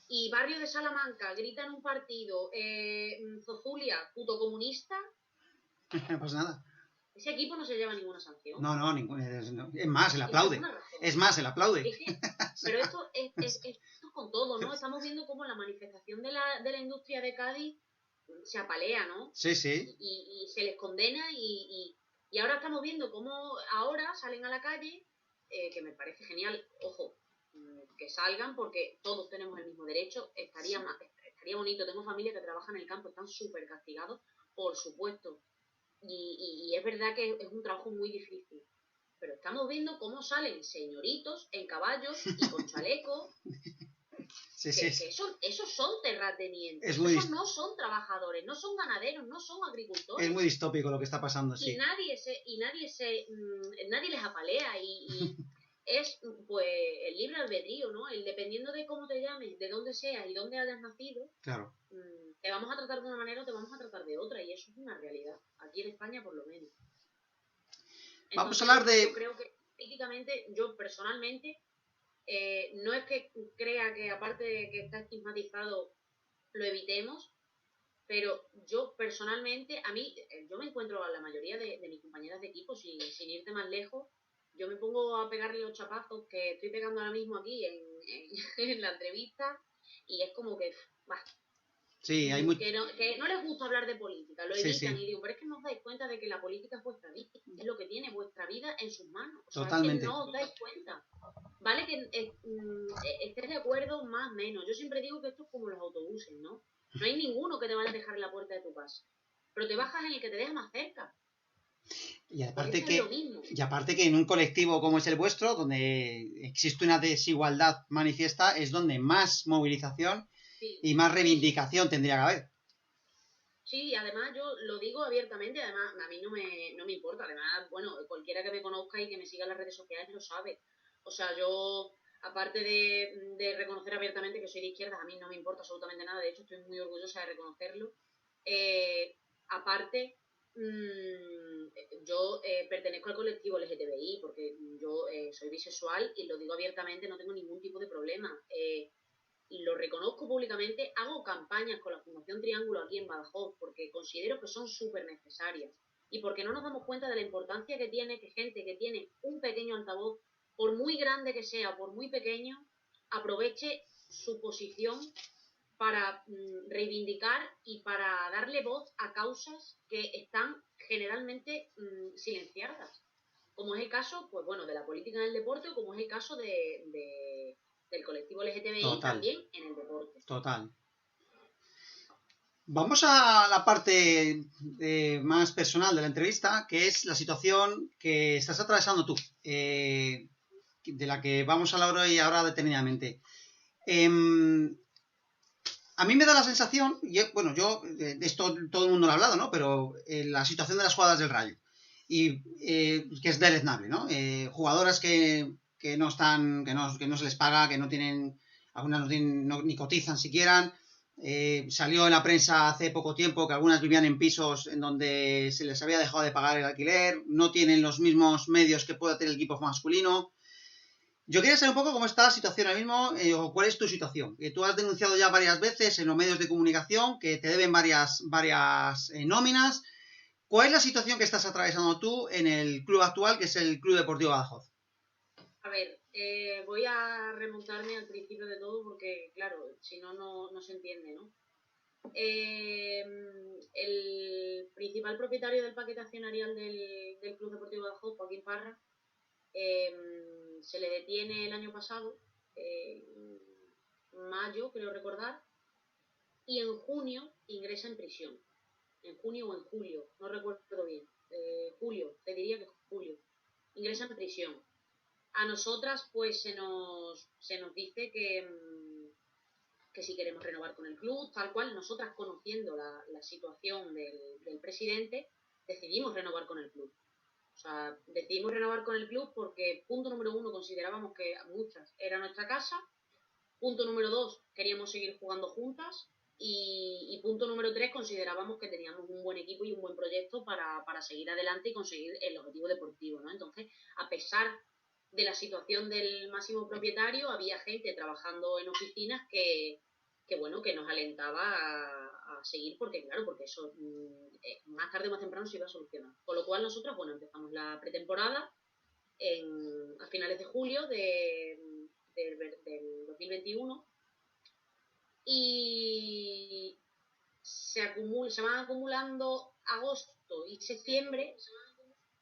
y Barrio de Salamanca grita en un partido Zozulia, puto comunista, Pues nada. ese equipo no se lleva ninguna sanción. No, es más, el aplaude. Es más, el aplaude. Pero esto es con todo, ¿no? Estamos viendo cómo la manifestación de la industria de Cádiz se apalea, ¿no? Sí. Y se les condena y ahora estamos viendo cómo ahora salen a la calle, que me parece genial, ojo, que salgan porque todos tenemos el mismo derecho, estaría bonito, tengo familia que trabaja en el campo, están súper castigados, por supuesto, y es verdad que es un trabajo muy difícil, pero estamos viendo cómo salen señoritos en caballos y con chalecos. Sí. Que esos son terratenientes, esos no son trabajadores, no son ganaderos, no son agricultores. Es muy distópico lo que está pasando, sí. Y nadie les apalea y es pues el libre albedrío, ¿no? El dependiendo de cómo te llames, de dónde seas y dónde hayas nacido, claro. Te vamos a tratar de una manera o te vamos a tratar de otra, y eso es una realidad, aquí en España por lo menos. Entonces, vamos a hablar de... Yo creo que políticamente, yo personalmente, no es que crea que aparte de que está estigmatizado lo evitemos, pero yo personalmente, yo me encuentro a la mayoría de mis compañeras de equipo, sin irte más lejos, yo me pongo a pegarle los chapazos que estoy pegando ahora mismo aquí en la entrevista, y es como que, sí, hay que no les gusta hablar de política, lo evitan, y digo, pero es que no os dais cuenta de que la política es vuestra vida, es lo que tiene vuestra vida en sus manos, o sea, totalmente. Es que no os dais cuenta. Vale que estés de acuerdo más o menos. Yo siempre digo que esto es como los autobuses, ¿no? No hay ninguno que te vaya a dejar en la puerta de tu casa. Pero te bajas en el que te deja más cerca. Y aparte que en un colectivo como es el vuestro, donde existe una desigualdad manifiesta, es donde más movilización y más reivindicación tendría que haber. Sí, además yo lo digo abiertamente, además a mí no me importa, además, bueno, cualquiera que me conozca y que me siga en las redes sociales lo sabe. O sea, yo, aparte de reconocer abiertamente que soy de izquierdas, a mí no me importa absolutamente nada, de hecho estoy muy orgullosa de reconocerlo. Aparte, yo pertenezco al colectivo LGTBI porque yo soy bisexual y lo digo abiertamente, no tengo ningún tipo de problema. Y lo reconozco públicamente, hago campañas con la Fundación Triángulo aquí en Badajoz porque considero que son súper necesarias y porque no nos damos cuenta de la importancia que tiene que gente que tiene un pequeño altavoz, por muy grande que sea o por muy pequeño, aproveche su posición para reivindicar y para darle voz a causas que están generalmente silenciadas, como es el caso, pues bueno, de la política en el deporte, o como es el caso del colectivo LGTBI también en el deporte. Total. Vamos a la parte más personal de la entrevista, que es la situación que estás atravesando tú, de la que vamos a hablar hoy ahora detenidamente. A mí me da la sensación, de esto todo el mundo lo ha hablado, ¿no? Pero la situación de las jugadoras del Rayo, y que es deleznable, ¿no? Jugadoras que no están, que no se les paga, que no tienen, algunas no tienen, ni cotizan siquiera. Salió en la prensa hace poco tiempo que algunas vivían en pisos en donde se les había dejado de pagar el alquiler, no tienen los mismos medios que pueda tener el equipo masculino. Yo quería saber un poco cómo está la situación ahora mismo, o cuál es tu situación. Tú has denunciado ya varias veces en los medios de comunicación que te deben varias nóminas. ¿Cuál es la situación que estás atravesando tú en el club actual, que es el Club Deportivo Badajoz? A ver, voy a remontarme al principio de todo porque, claro, si no, no se entiende, ¿no? El principal propietario del paquete accionarial del Club Deportivo Badajoz, Joaquín Parra, se le detiene el año pasado, mayo, creo recordar, y en junio ingresa en prisión. En junio o en julio, no recuerdo bien. Julio, te diría que julio. Ingresa en prisión. A nosotras, pues, se nos dice que si queremos renovar con el club, tal cual, nosotras conociendo la situación del presidente, decidimos renovar con el club. O sea, decidimos renovar con el club porque, punto número uno, considerábamos que muchas era nuestra casa. Punto número 2, queríamos seguir jugando juntas. Y punto número 3, considerábamos que teníamos un buen equipo y un buen proyecto para seguir adelante y conseguir el objetivo deportivo, ¿no? Entonces, a pesar de la situación del máximo propietario, había gente trabajando en oficinas que nos alentaba a seguir, porque claro, porque eso más tarde o más temprano se iba a solucionar. Con lo cual nosotros, empezamos la pretemporada a finales de julio del 2021 y se van acumulando agosto y septiembre,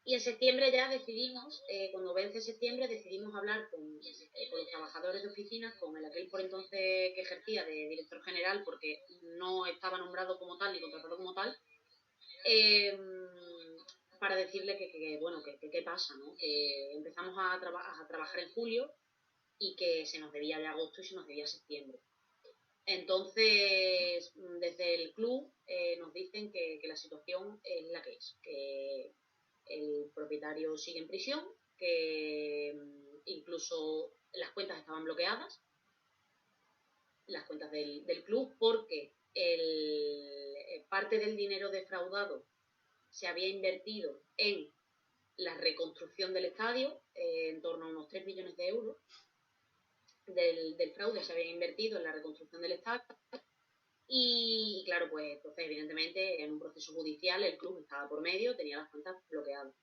y en septiembre ya decidimos, cuando vence septiembre, decidimos hablar con los trabajadores de oficinas, con el aquel por entonces que ejercía de director general, porque no estaba nombrado como tal ni contratado como tal, para decirle que qué pasa, ¿no? Que empezamos a trabajar en julio y que se nos debía de agosto y se nos debía septiembre. Entonces, desde el club nos dicen que la situación es la que es, que el propietario sigue en prisión, que incluso las cuentas estaban bloqueadas, las cuentas del club, porque parte del dinero defraudado se había invertido en la reconstrucción del estadio, en torno a unos 3 millones de euros del fraude se había invertido en la reconstrucción del estadio. Y claro, pues entonces evidentemente en un proceso judicial el club estaba por medio, tenía las cuentas bloqueadas.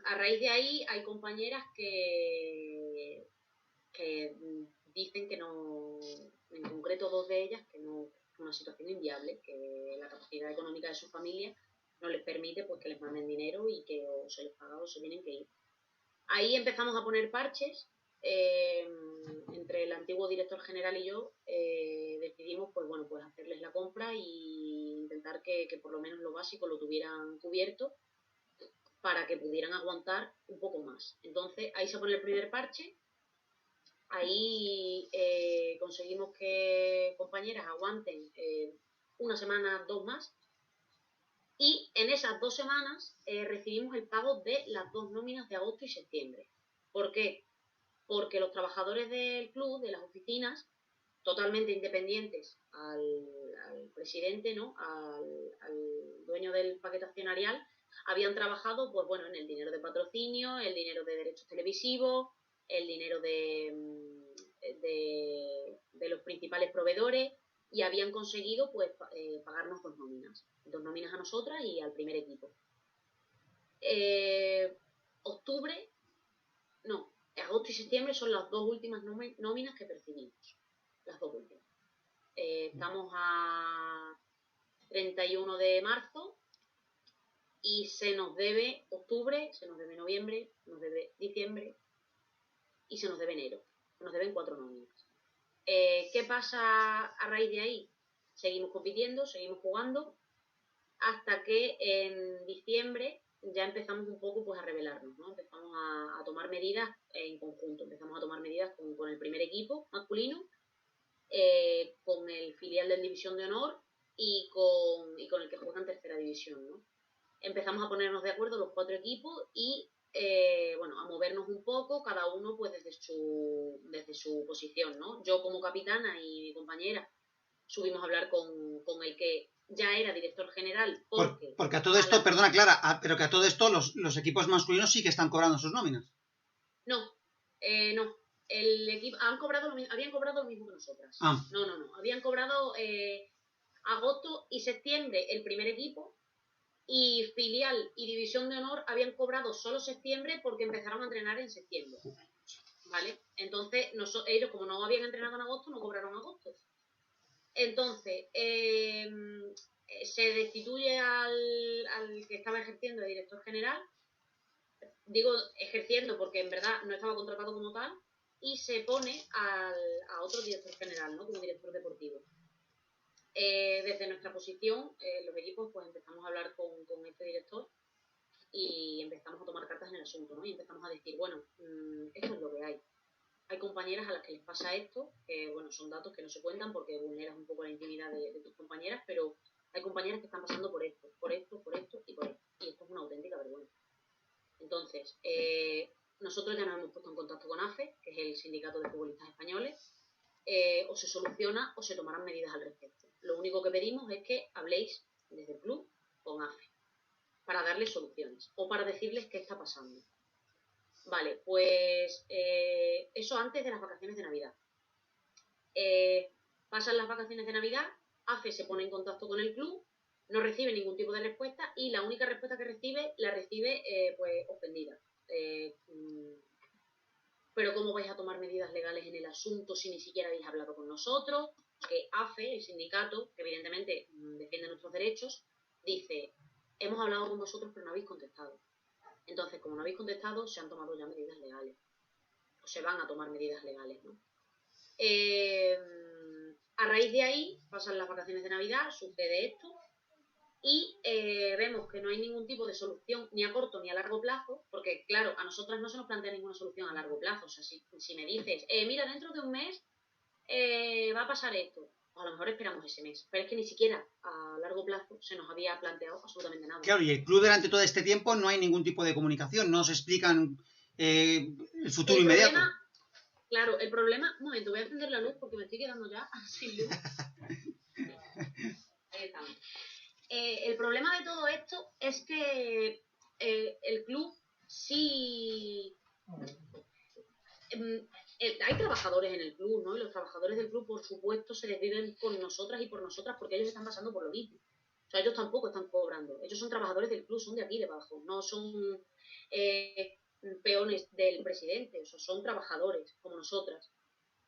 A raíz de ahí hay compañeras que dicen que no, en concreto 2 de ellas, que no, es una situación inviable, que la capacidad económica de su familia no les permite pues que les manden dinero y que o se les paga o se tienen que ir. Ahí empezamos a poner parches. Entre el antiguo director general y yo decidimos pues hacerles la compra e intentar que por lo menos lo básico lo tuvieran cubierto para que pudieran aguantar un poco más. Entonces ahí se pone el primer parche. Ahí conseguimos que compañeras aguanten una semana, 2 más, y en esas 2 semanas recibimos el pago de las 2 nóminas de agosto y septiembre. ¿Por qué? Porque los trabajadores del club, de las oficinas, totalmente independientes al presidente, ¿no? al dueño del paquete accionarial, habían trabajado en el dinero de patrocinio, el dinero de derechos televisivos, el dinero de los principales proveedores, y habían conseguido pagarnos 2 nóminas. 2 nóminas a nosotras y al primer equipo. Agosto y septiembre son las 2 últimas nóminas que percibimos. Las 2 últimas. Estamos a 31 de marzo y se nos debe octubre, se nos debe noviembre, se nos debe diciembre y se nos debe enero. Se nos deben 4 nóminas. ¿Qué pasa a raíz de ahí? Seguimos compitiendo, seguimos jugando, hasta que en diciembre ya empezamos un poco a rebelarnos, ¿no? Empezamos a tomar medidas en conjunto, empezamos a tomar medidas con el primer equipo masculino, con el filial de División de Honor y con el que juega en tercera división, ¿no? Empezamos a ponernos de acuerdo los 4 equipos y a movernos un poco, cada uno pues desde su posición, ¿no? Yo como capitana y mi compañera subimos a hablar con el que ya era director general. Porque a todo esto, perdona Clara, pero que a todo esto los equipos masculinos sí que están cobrando sus nóminas. No. El equipo habían cobrado lo mismo que nosotras. No. Habían cobrado agosto y septiembre el primer equipo, y filial y división de honor habían cobrado solo septiembre porque empezaron a entrenar en septiembre. ¿Vale? Entonces, ellos, como no habían entrenado en agosto, no cobraron agosto. Entonces, se destituye al que estaba ejerciendo de director general. Digo ejerciendo porque en verdad no estaba contratado como tal, y se pone a otro director general, ¿no? Como director deportivo. Desde nuestra posición, los equipos, pues empezamos a hablar con este director y empezamos a tomar cartas en el asunto, ¿no? Y empezamos a decir, esto es lo que hay. Hay compañeras a las que les pasa esto, que son datos que no se cuentan porque vulneras un poco la intimidad de tus compañeras, pero hay compañeras que están pasando por esto y por esto. Y esto es una auténtica vergüenza. Entonces, nosotros ya nos hemos puesto en contacto con AFE, que es el Sindicato de Futbolistas Españoles, o se soluciona o se tomarán medidas al respecto. Lo único que pedimos es que habléis desde el club con AFE para darles soluciones o para decirles qué está pasando. Vale, pues eso antes de las vacaciones de Navidad. Pasan las vacaciones de Navidad, AFE se pone en contacto con el club, no recibe ningún tipo de respuesta y la única respuesta que recibe, la recibe pues ofendida. Pero ¿cómo vais a tomar medidas legales en el asunto si ni siquiera habéis hablado con nosotros? Que AFE, el sindicato, que evidentemente defiende nuestros derechos, dice, hemos hablado con vosotros pero no habéis contestado. Entonces, como no habéis contestado, se han tomado ya medidas legales. O se van a tomar medidas legales, ¿no? A raíz de ahí, pasan las vacaciones de Navidad, sucede esto, y vemos que no hay ningún tipo de solución ni a corto ni a largo plazo, porque claro, a nosotras no se nos plantea ninguna solución a largo plazo. O sea, si me dices, mira, dentro de un mes va a pasar esto, a lo mejor esperamos ese mes, pero es que ni siquiera a largo plazo se nos había planteado absolutamente nada. Claro, y el club durante todo este tiempo no hay ningún tipo de comunicación, no os explican el futuro inmediato. Claro, el problema... Un momento, voy a encender la luz porque me estoy quedando ya sin luz. Ahí estamos. El problema de todo esto es que el club sí... hay trabajadores en el club, ¿no? Y los trabajadores del club, por supuesto, se desviven con nosotras y por nosotras porque ellos están pasando por lo mismo. O sea, ellos tampoco están cobrando. Ellos son trabajadores del club, son de aquí debajo. No son peones del presidente. O sea, son trabajadores, como nosotras.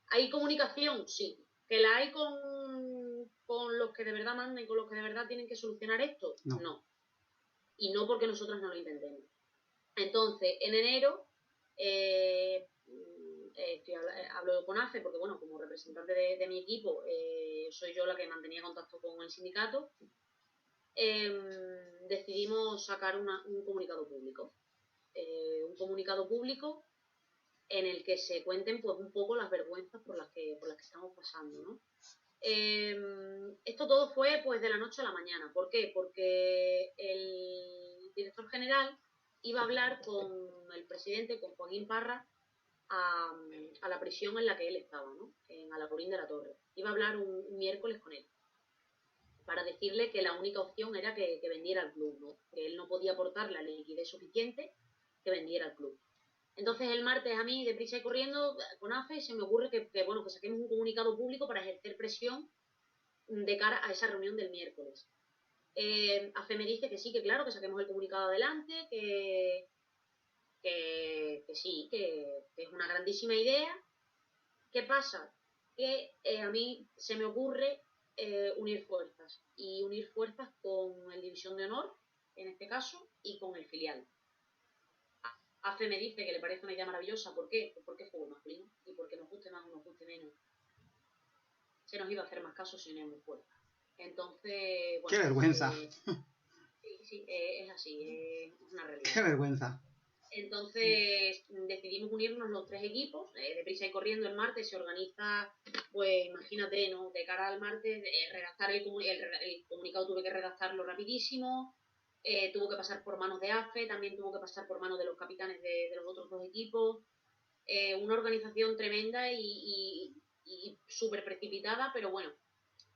¿Hay comunicación? Sí. ¿Que la hay con los que de verdad mandan y con los que de verdad tienen que solucionar esto? No. Y no porque nosotras no lo intentemos. Entonces, en enero... hablo con AFE porque, bueno, como representante de mi equipo, soy yo la que mantenía contacto con el sindicato. Decidimos sacar un comunicado público. Un comunicado público en el que se cuenten pues un poco las vergüenzas por las que estamos pasando, ¿no? Esto todo fue pues de la noche a la mañana. ¿Por qué? Porque el director general iba a hablar con el presidente, con Joaquín Parra, a la prisión en la que él estaba, ¿no? En Alacorín de la Torre. Iba a hablar un miércoles con él para decirle que la única opción era que vendiera el club, ¿no? Que él no podía aportar la liquidez suficiente que vendiera el club. Entonces el martes a mí, deprisa y corriendo, con AFE, se me ocurre que saquemos un comunicado público para ejercer presión de cara a esa reunión del miércoles. AFE me dice que sí, que claro, que saquemos el comunicado adelante, que sí, que es una grandísima idea. ¿Qué pasa? Que a mí se me ocurre unir fuerzas, y unir fuerzas con el División de Honor, en este caso, y con el filial. AFE me dice que le parece una idea maravillosa. ¿Por qué? Pues porque es fútbol masculino, y porque nos guste más o nos guste menos, se nos iba a hacer más caso si unimos fuerzas. Entonces, bueno, ¡qué vergüenza! Sí, es así, es una realidad. ¡Qué vergüenza! Entonces decidimos unirnos los tres equipos, deprisa y corriendo. El martes se organiza, pues imagínate, ¿no? De cara al martes, redactar el comunicado tuve que redactarlo rapidísimo, tuvo que pasar por manos de AFE, también tuvo que pasar por manos de los capitanes de los otros dos equipos. Una organización tremenda y súper precipitada, pero bueno,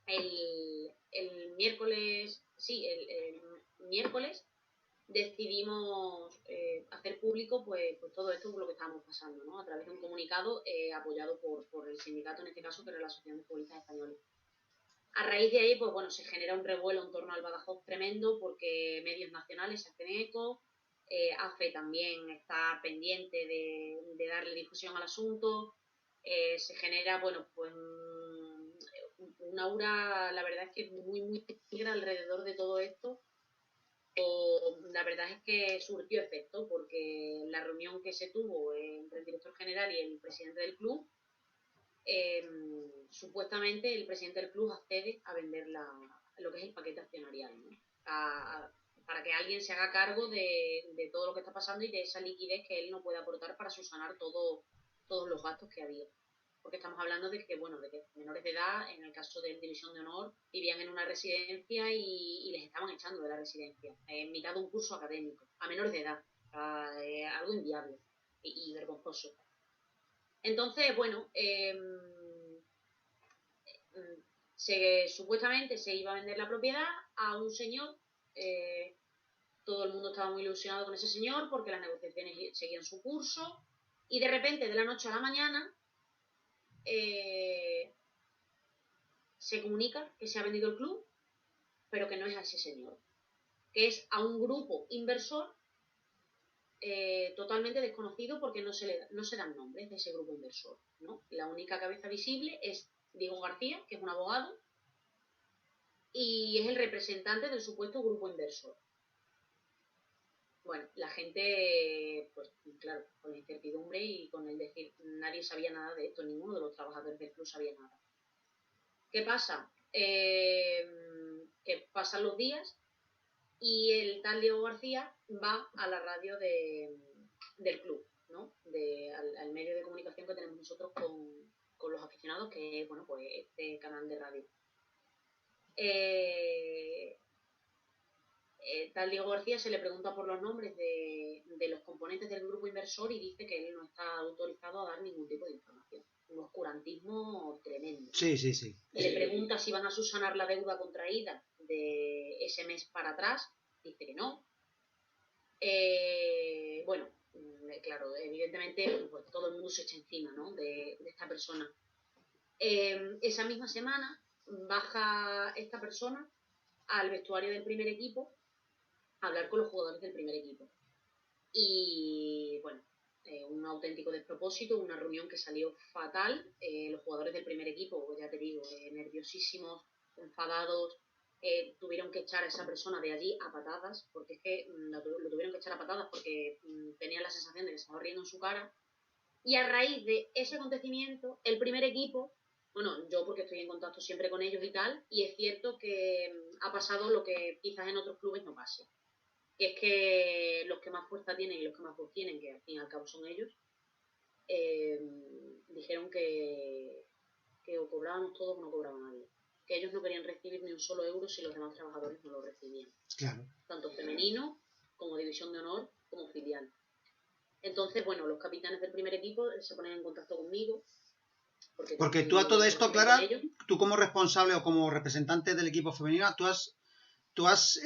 el miércoles, sí, el miércoles decidimos hacer público pues todo esto por lo que estábamos pasando, ¿no? A través de un comunicado apoyado por el sindicato, en este caso, que era la Asociación de Futbolistas Españoles. A raíz de ahí, pues bueno, se genera un revuelo en torno al Badajoz tremendo, porque medios nacionales se hacen eco, AFE también está pendiente de darle difusión al asunto, se genera, bueno, pues un aura, la verdad es que muy, muy negra alrededor de todo esto. La verdad es que surtió efecto, porque la reunión que se tuvo entre el director general y el presidente del club, supuestamente el presidente del club accede a vender lo que es el paquete accionarial, ¿no? Para que alguien se haga cargo de todo lo que está pasando y de esa liquidez que él no puede aportar para subsanar todos los gastos que había. Porque estamos hablando de que, bueno, de que menores de edad, en el caso de División de Honor, vivían en una residencia y les estaban echando de la residencia, en mitad de un curso académico, a menores de edad, algo inviable y vergonzoso. Entonces, bueno, Supuestamente se iba a vender la propiedad a un señor. Todo el mundo estaba muy ilusionado con ese señor porque las negociaciones seguían su curso. Y de repente, de la noche a la mañana, se comunica que se ha vendido el club, pero que no es a ese señor, que es a un grupo inversor totalmente desconocido porque no se dan nombres de ese grupo inversor, ¿no? La única cabeza visible es Diego García, que es un abogado, y es el representante del supuesto grupo inversor. Bueno, la gente, pues claro, con la incertidumbre y con el decir, nadie sabía nada de esto, ninguno de los trabajadores del club sabía nada. ¿Qué pasa? Que pasan los días y el tal Diego García va a la radio del club, ¿no? Al medio de comunicación que tenemos nosotros con los aficionados, que es, bueno, pues este canal de radio. Tal Diego García se le pregunta por los nombres de los componentes del grupo inversor y dice que él no está autorizado a dar ningún tipo de información. Un oscurantismo tremendo. Sí, sí, sí. Le pregunta si van a subsanar la deuda contraída de ese mes para atrás, dice que no. Bueno, claro, evidentemente pues, todo el mundo se echa encima, ¿no? de esta persona. Esa misma semana baja esta persona al vestuario del primer equipo a hablar con los jugadores del primer equipo. Y bueno, un auténtico despropósito, una reunión que salió fatal. Los jugadores del primer equipo, pues ya te digo, nerviosísimos, enfadados, tuvieron que echar a esa persona de allí a patadas, porque es que lo tuvieron que echar a patadas porque tenían la sensación de que se estaba riendo en su cara. Y a raíz de ese acontecimiento, el primer equipo, bueno, yo porque estoy en contacto siempre con ellos y tal, y es cierto que ha pasado lo que quizás en otros clubes no pase, que es que los que más fuerza tienen y los que más voz tienen, que al fin y al cabo son ellos, dijeron que o cobrábamos todos o no cobraba nadie. Que ellos no querían recibir ni un solo euro si los demás trabajadores no lo recibían. Claro. Tanto femenino, como división de honor, como filial. Entonces, bueno, los capitanes del primer equipo se ponen en contacto conmigo. Porque tú a todo esto, Clara, tú como responsable o como representante del equipo femenino, ¿tú has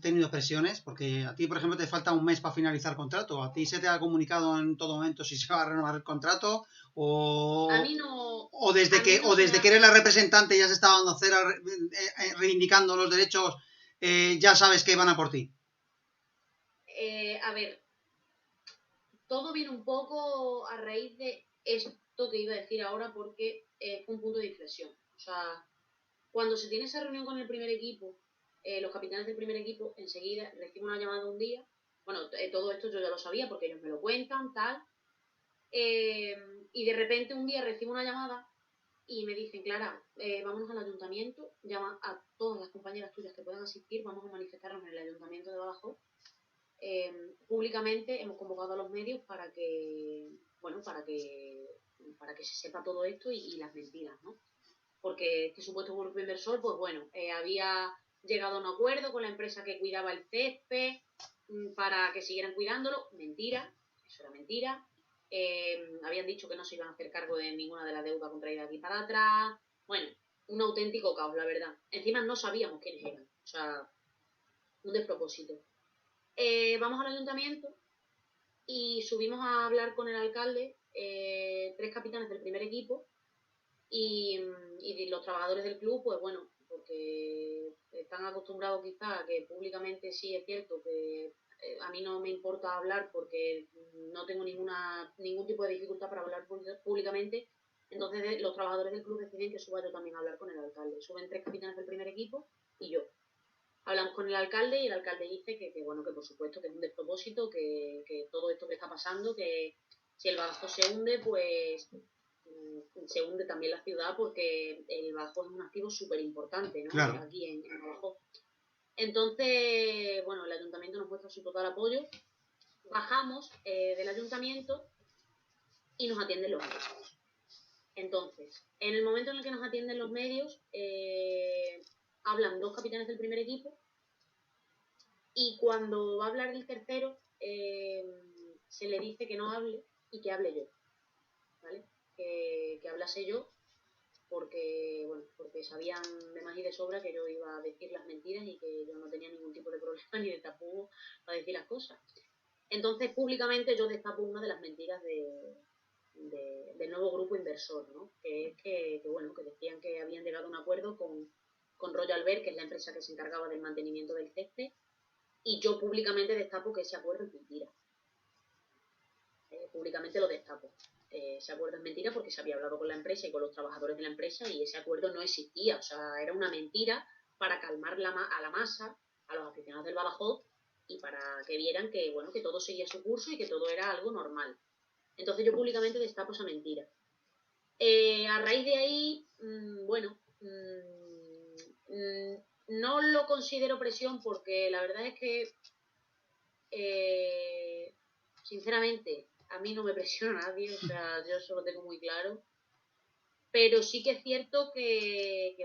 tenido presiones? Porque a ti, por ejemplo, te falta un mes para finalizar el contrato. ¿A ti se te ha comunicado en todo momento si se va a renovar el contrato? A mí no. O desde que eres la representante ya se está dando cera reivindicando los derechos, ya sabes que van a por ti. A ver, todo viene un poco a raíz de esto que iba a decir ahora porque fue un punto de inflexión. O sea, cuando se tiene esa reunión con el primer equipo, los capitanes del primer equipo enseguida reciben una llamada un día. Bueno, todo esto yo ya lo sabía porque ellos me lo cuentan, tal. Y de repente un día recibo una llamada y me dicen, Clara, vámonos al ayuntamiento, llama a todas las compañeras tuyas que puedan asistir, vamos a manifestarnos en el ayuntamiento de Badajoz. Públicamente hemos convocado a los medios para que se sepa todo esto y las mentiras, ¿no? Porque este supuesto grupo inversor, pues bueno, había llegado a un acuerdo con la empresa que cuidaba el césped para que siguieran cuidándolo. Mentira, eso era mentira. Habían dicho que no se iban a hacer cargo de ninguna de las deudas contraídas aquí para atrás. Bueno, un auténtico caos, la verdad. Encima no sabíamos quiénes eran. O sea, un despropósito. Vamos al ayuntamiento y subimos a hablar con el alcalde, 3 capitanes del primer equipo y los trabajadores del club, pues bueno, porque están acostumbrados quizás a que públicamente sí es cierto que a mí no me importa hablar porque no tengo ningún tipo de dificultad para hablar públicamente. Entonces los trabajadores del club deciden que suba yo también a hablar con el alcalde. Suben 3 capitanes del primer equipo y yo. Hablamos con el alcalde y el alcalde dice que bueno, que por supuesto que es un despropósito, que todo esto que está pasando, que si el Badajoz se hunde, pues se hunde también la ciudad porque el Badajoz es un activo súper importante, ¿no? Claro. Aquí en Badajoz. Entonces, bueno, el ayuntamiento nos muestra su total apoyo. Bajamos del ayuntamiento y nos atienden los medios. Entonces, en el momento en el que nos atienden los medios, hablan 2 capitanes del primer equipo y cuando va a hablar el tercero, se le dice que no hable y que hable yo, ¿vale? Que hablase yo porque sabían de más y de sobra que yo iba a decir las mentiras y que yo no tenía ningún tipo de problema ni de tapujo para decir las cosas. Entonces, públicamente yo destapo una de las mentiras del nuevo grupo inversor, ¿no? Que es que decían que habían llegado a un acuerdo con Royal Bear, que es la empresa que se encargaba del mantenimiento del césped, y yo públicamente destapo que ese acuerdo es mentira. Públicamente lo destapo. Ese acuerdo es mentira porque se había hablado con la empresa y con los trabajadores de la empresa y ese acuerdo no existía. O sea, era una mentira para calmar a la masa, a los aficionados del Badajoz, y para que vieran que, bueno, que todo seguía su curso y que todo era algo normal. Entonces yo públicamente destapo esa mentira. A raíz de ahí, no lo considero presión porque la verdad es que, sinceramente, a mí no me presiona nadie, o sea, yo eso lo tengo muy claro. Pero sí que es cierto que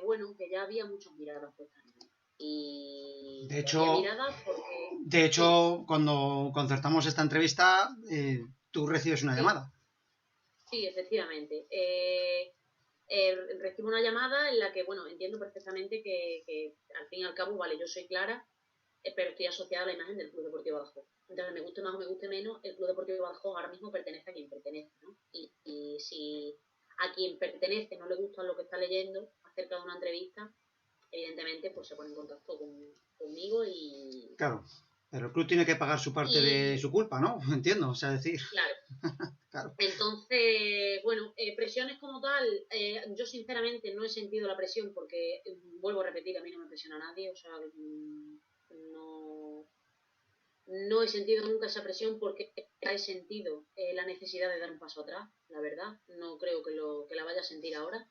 ya había muchas miradas puestas en mí. Y De había hecho, miradas porque... cuando concertamos esta entrevista, tú recibes una llamada. Sí, efectivamente. Recibo una llamada en la que, entiendo perfectamente que al fin y al cabo, vale, yo soy Clara, pero estoy asociada a la imagen del Club Deportivo Badajoz. Entonces, me guste más o me guste menos, el Club Deportivo Badajoz ahora mismo pertenece a quien pertenece, ¿no? Y si a quien pertenece no le gusta lo que está leyendo acerca de una entrevista, evidentemente pues se pone en contacto conmigo y... Claro, pero el club tiene que pagar su parte de su culpa, ¿no? Entiendo, o sea, decir... Claro. Claro. Entonces, presiones como tal, yo sinceramente no he sentido la presión porque, vuelvo a repetir, a mí no me presiona nadie, o sea, no he sentido nunca esa presión porque he sentido la necesidad de dar un paso atrás, la verdad, no creo que la vaya a sentir ahora,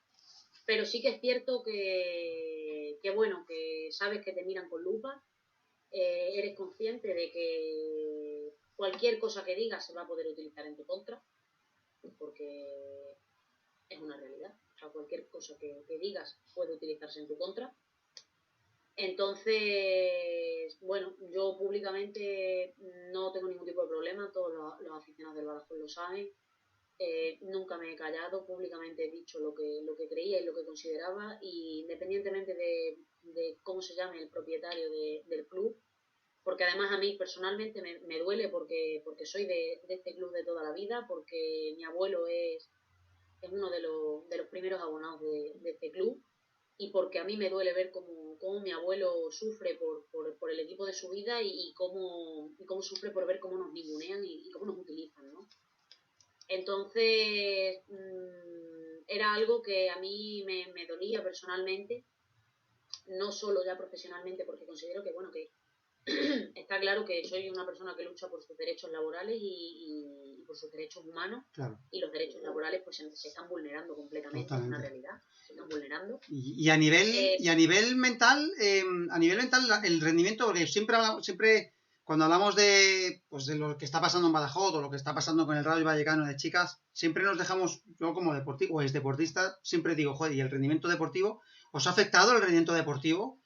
pero sí que es cierto que sabes que te miran con lupa, eres consciente de que cualquier cosa que digas se va a poder utilizar en tu contra, porque es una realidad. O sea, cualquier cosa que digas puede utilizarse en tu contra. Entonces, yo públicamente no tengo ningún tipo de problema, todos los aficionados del Badajoz lo saben. Nunca me he callado, públicamente he dicho lo que creía y lo que consideraba, y independientemente de cómo se llame el propietario del club, porque además a mí personalmente me duele porque soy de este club de toda la vida, porque mi abuelo es uno de los primeros abonados de este club, y porque a mí me duele ver cómo mi abuelo sufre por el equipo de su vida y cómo sufre por ver cómo nos ningunean y cómo nos utilizan, ¿no? Entonces, era algo que a mí me dolía personalmente, no solo ya profesionalmente, porque considero que, está claro que soy una persona que lucha por sus derechos laborales y por sus derechos humanos. Claro. Y los derechos laborales pues se están vulnerando completamente. Totalmente. Es una realidad, se están vulnerando. Y a nivel mental, el rendimiento, porque siempre cuando hablamos de lo que está pasando en Badajoz o lo que está pasando con el Rayo Vallecano de chicas, siempre nos dejamos, yo como deportivo o deportista, siempre digo, joder, ¿y el rendimiento deportivo? ¿Os ha afectado el rendimiento deportivo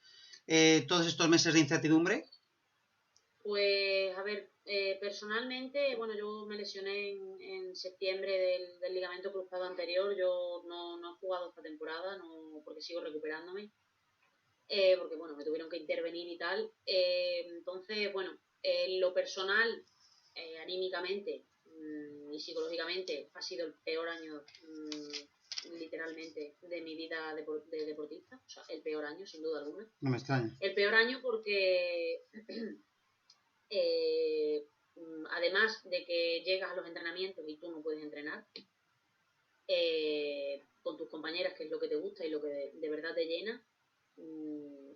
todos estos meses de incertidumbre? Pues, a ver, personalmente, yo me lesioné en septiembre del ligamento cruzado anterior. Yo no he jugado esta temporada, porque sigo recuperándome. Porque, me tuvieron que intervenir y tal. Entonces, lo personal, anímicamente y psicológicamente, ha sido el peor año, literalmente, de mi vida de deportista. O sea, el peor año, sin duda alguna. No me extraña. El peor año porque... además de que llegas a los entrenamientos y tú no puedes entrenar con tus compañeras, que es lo que te gusta y lo que de verdad te llena,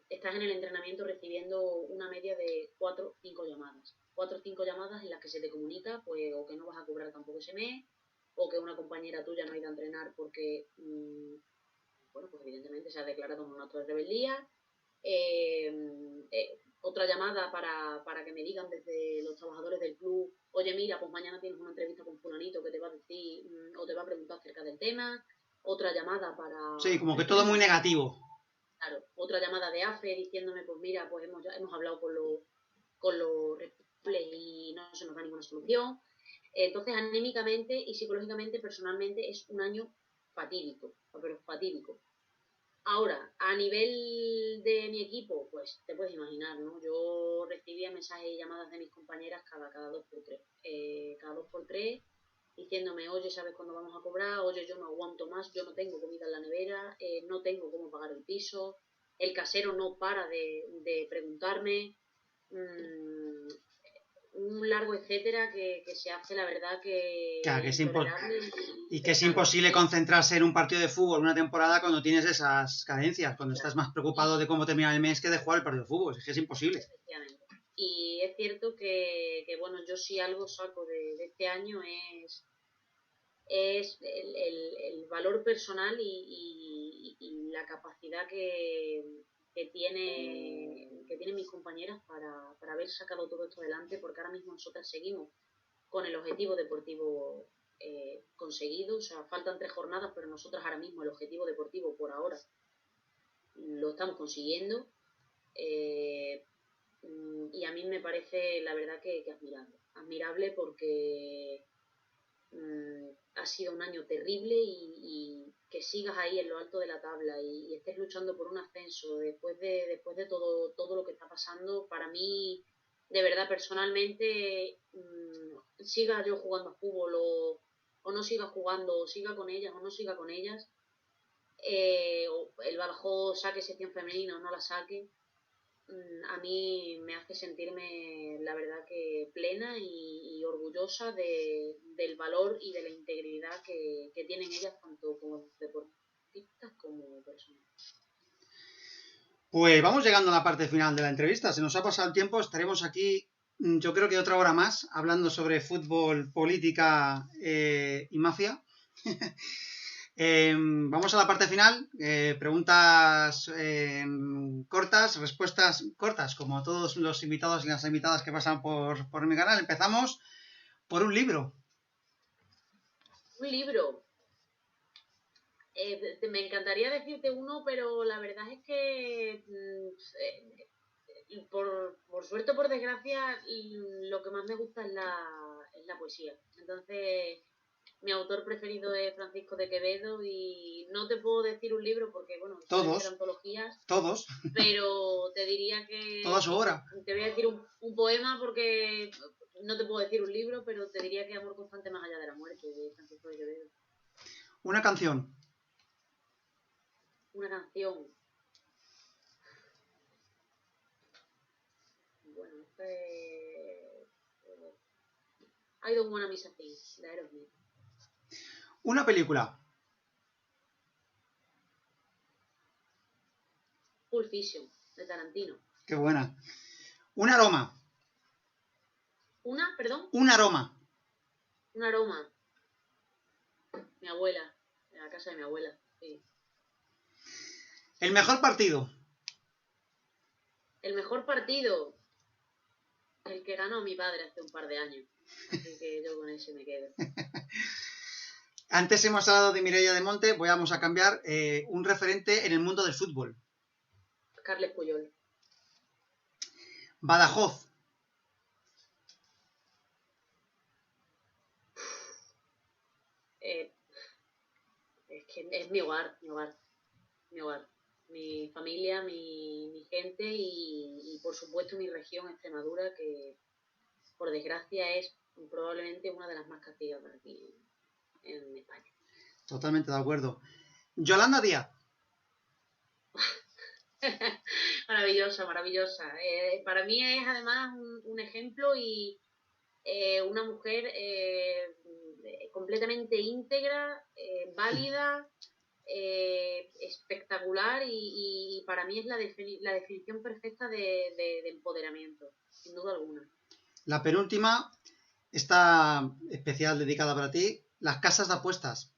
estás en el entrenamiento recibiendo una media de 4 o 5 llamadas. 4 o 5 llamadas en las que se te comunica pues o que no vas a cobrar tampoco ese mes, o que una compañera tuya no ha ido a entrenar porque pues evidentemente se ha declarado un acto de rebeldía. Otra llamada para que me digan desde los trabajadores del club, oye, mira, pues mañana tienes una entrevista con fulanito que te va a decir o te va a preguntar acerca del tema. Otra llamada para... Sí, como que todo muy negativo. Claro, otra llamada de AFE diciéndome, pues mira, pues hemos hablado con los responsables y no se nos da ninguna solución. Entonces, anímicamente y psicológicamente, personalmente, es un año fatídico, pero fatídico. Ahora, a nivel de mi equipo, pues te puedes imaginar, ¿no? Yo recibía mensajes y llamadas de mis compañeras cada 2 por 3. Cada 2 por 3 diciéndome, oye, ¿sabes cuándo vamos a cobrar? Oye, yo no aguanto más, yo no tengo comida en la nevera, no tengo cómo pagar el piso, el casero no para de preguntarme, un largo etcétera que se hace, la verdad, que Claro, que es intolerable y que es pesado. imposible concentrarse en un partido de fútbol una temporada cuando tienes esas carencias, cuando estás más preocupado de cómo termina el mes que de jugar el partido de fútbol. Es que es imposible. Efectivamente. Y es cierto que bueno, yo sí algo saco de este año es el valor personal y la capacidad que tienen mis compañeras para haber sacado todo esto adelante, porque ahora mismo nosotras seguimos con el objetivo deportivo conseguido. O sea, faltan 3 jornadas, pero nosotras ahora mismo el objetivo deportivo por ahora lo estamos consiguiendo. Y a mí me parece, la verdad, que admirable. Admirable porque ha sido un año terrible y que sigas ahí en lo alto de la tabla y estés luchando por un ascenso después de todo lo que está pasando, para mí, de verdad, personalmente, siga yo jugando a fútbol o no siga jugando, o siga con ellas o no siga con ellas, o el Badajoz saque sección femenina o no la saque, a mí me hace sentirme, la verdad, que plena y orgullosa del valor y de la integridad que tienen ellas, tanto como deportistas como personas. Pues vamos llegando a la parte final de la entrevista. Se nos ha pasado el tiempo. Estaremos aquí, yo creo que otra hora más, hablando sobre fútbol, política y mafia. Vamos a la parte final. Preguntas cortas, respuestas cortas, como todos los invitados y las invitadas que pasan por mi canal. Empezamos por un libro. Un libro. Me encantaría decirte uno, pero la verdad es que por suerte o por desgracia, lo que más me gusta es la poesía. Entonces, mi autor preferido es Francisco de Quevedo y no te puedo decir un libro porque, bueno, suelen ser antologías. Todos. Pero te diría que... Toda su obra. Te voy a decir un poema porque no te puedo decir un libro, pero te diría que Amor constante más allá de la muerte, de Francisco de Quevedo. Una canción. Una canción. Bueno, I Don't Wanna Miss a Thing, de Aerosmith. Una película. Pulp Fiction, de Tarantino. Qué buena. Un aroma. ¿Una? ¿Perdón? Un aroma. Un aroma. Mi abuela, en la casa de mi abuela, sí. El mejor partido. El mejor partido, el que ganó mi padre hace un par de años. Así que yo con ese me quedo. Antes hemos hablado de Mireia de Monte, vamos a cambiar un referente en el mundo del fútbol. Carles Puyol. Badajoz. Es que es mi hogar. Mi familia, mi gente y por supuesto mi región, Extremadura, que por desgracia es probablemente una de las más castigadas aquí en España. Totalmente de acuerdo. Yolanda Díaz. Maravillosa. Para mí es además un ejemplo y una mujer completamente íntegra, válida, espectacular y para mí es la definición perfecta de empoderamiento, sin duda alguna. La penúltima, esta especial dedicada para ti, las casas de apuestas.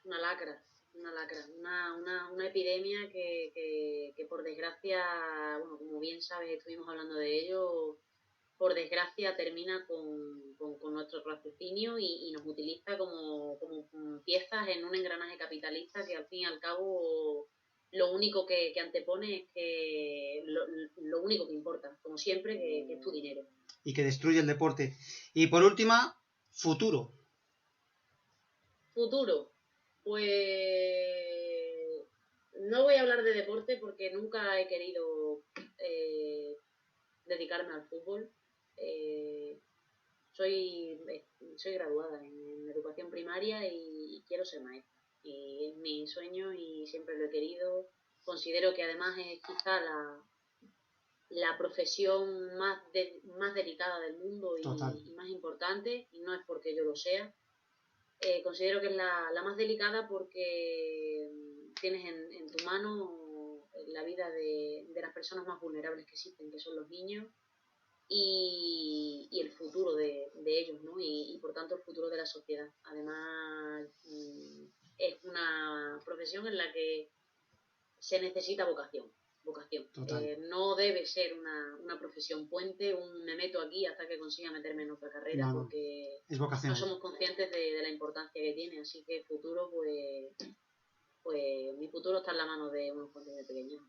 Una lacra, una epidemia que por desgracia, bueno, como bien sabes, estuvimos hablando de ello, por desgracia termina con nuestro raciocinio y nos utiliza como piezas en un engranaje capitalista que al fin y al cabo lo único que antepone es que lo único que importa, como siempre, que es tu dinero. Y que destruye el deporte. Y por última, futuro. Futuro. Pues no voy a hablar de deporte porque nunca he querido dedicarme al fútbol. Soy graduada en educación primaria y quiero ser maestra. Y es mi sueño y siempre lo he querido. Considero que además es quizá la profesión más delicada del mundo y más importante, y no es porque yo lo sea. Considero que es la más delicada porque tienes en tu mano la vida de las personas más vulnerables que existen, que son los niños, y el futuro de ellos, ¿no? Y por tanto el futuro de la sociedad. Además, es una profesión en la que se necesita vocación. No debe ser una profesión puente, me meto aquí hasta que consiga meterme en otra carrera, porque no somos conscientes de la importancia que tiene. Así que el futuro, pues mi futuro está en la mano de unos cuantos de pequeños.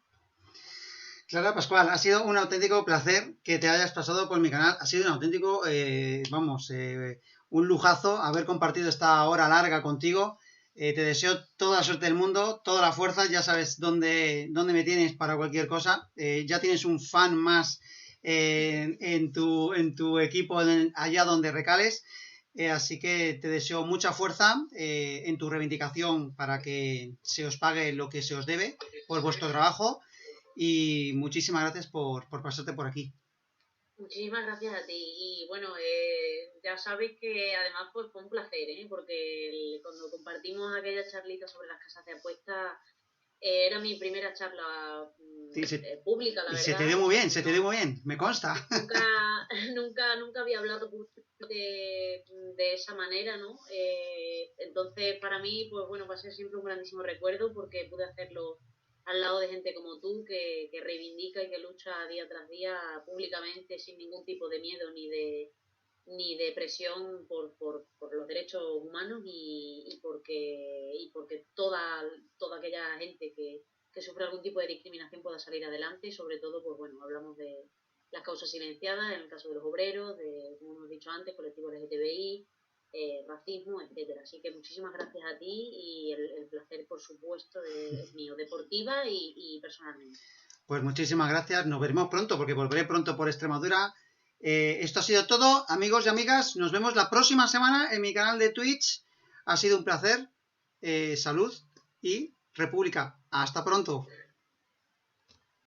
Clara Pascual, ha sido un auténtico placer que te hayas pasado por mi canal. Ha sido un auténtico, un lujazo haber compartido esta hora larga contigo. Te deseo toda la suerte del mundo, toda la fuerza. Ya sabes dónde me tienes para cualquier cosa. Ya tienes un fan más en tu equipo allá donde recales. Así que te deseo mucha fuerza en tu reivindicación para que se os pague lo que se os debe por vuestro trabajo. Y muchísimas gracias por pasarte por aquí. Muchísimas gracias a ti. Y bueno, ya sabéis que además pues, fue un placer, porque cuando compartimos aquella charlita sobre las casas de apuestas, era mi primera charla pública, la verdad. Se te dio muy bien, me consta. Nunca había hablado de esa manera, ¿no? Entonces, para mí, pues bueno, va a ser siempre un grandísimo recuerdo porque pude hacerlo al lado de gente como tú que reivindica y que lucha día tras día públicamente sin ningún tipo de miedo ni de presión por los derechos humanos y porque toda aquella gente que sufre algún tipo de discriminación pueda salir adelante. Y sobre todo, pues bueno, hablamos de las causas silenciadas, en el caso de los obreros, como hemos dicho antes, colectivos LGTBI, racismo, etcétera. Así que muchísimas gracias a ti y el placer, por supuesto, es mío, deportiva y personalmente. Pues muchísimas gracias, nos veremos pronto porque volveré pronto por Extremadura. Esto ha sido todo, amigos y amigas, nos vemos la próxima semana en mi canal de Twitch. Ha sido un placer, salud y República. Hasta pronto.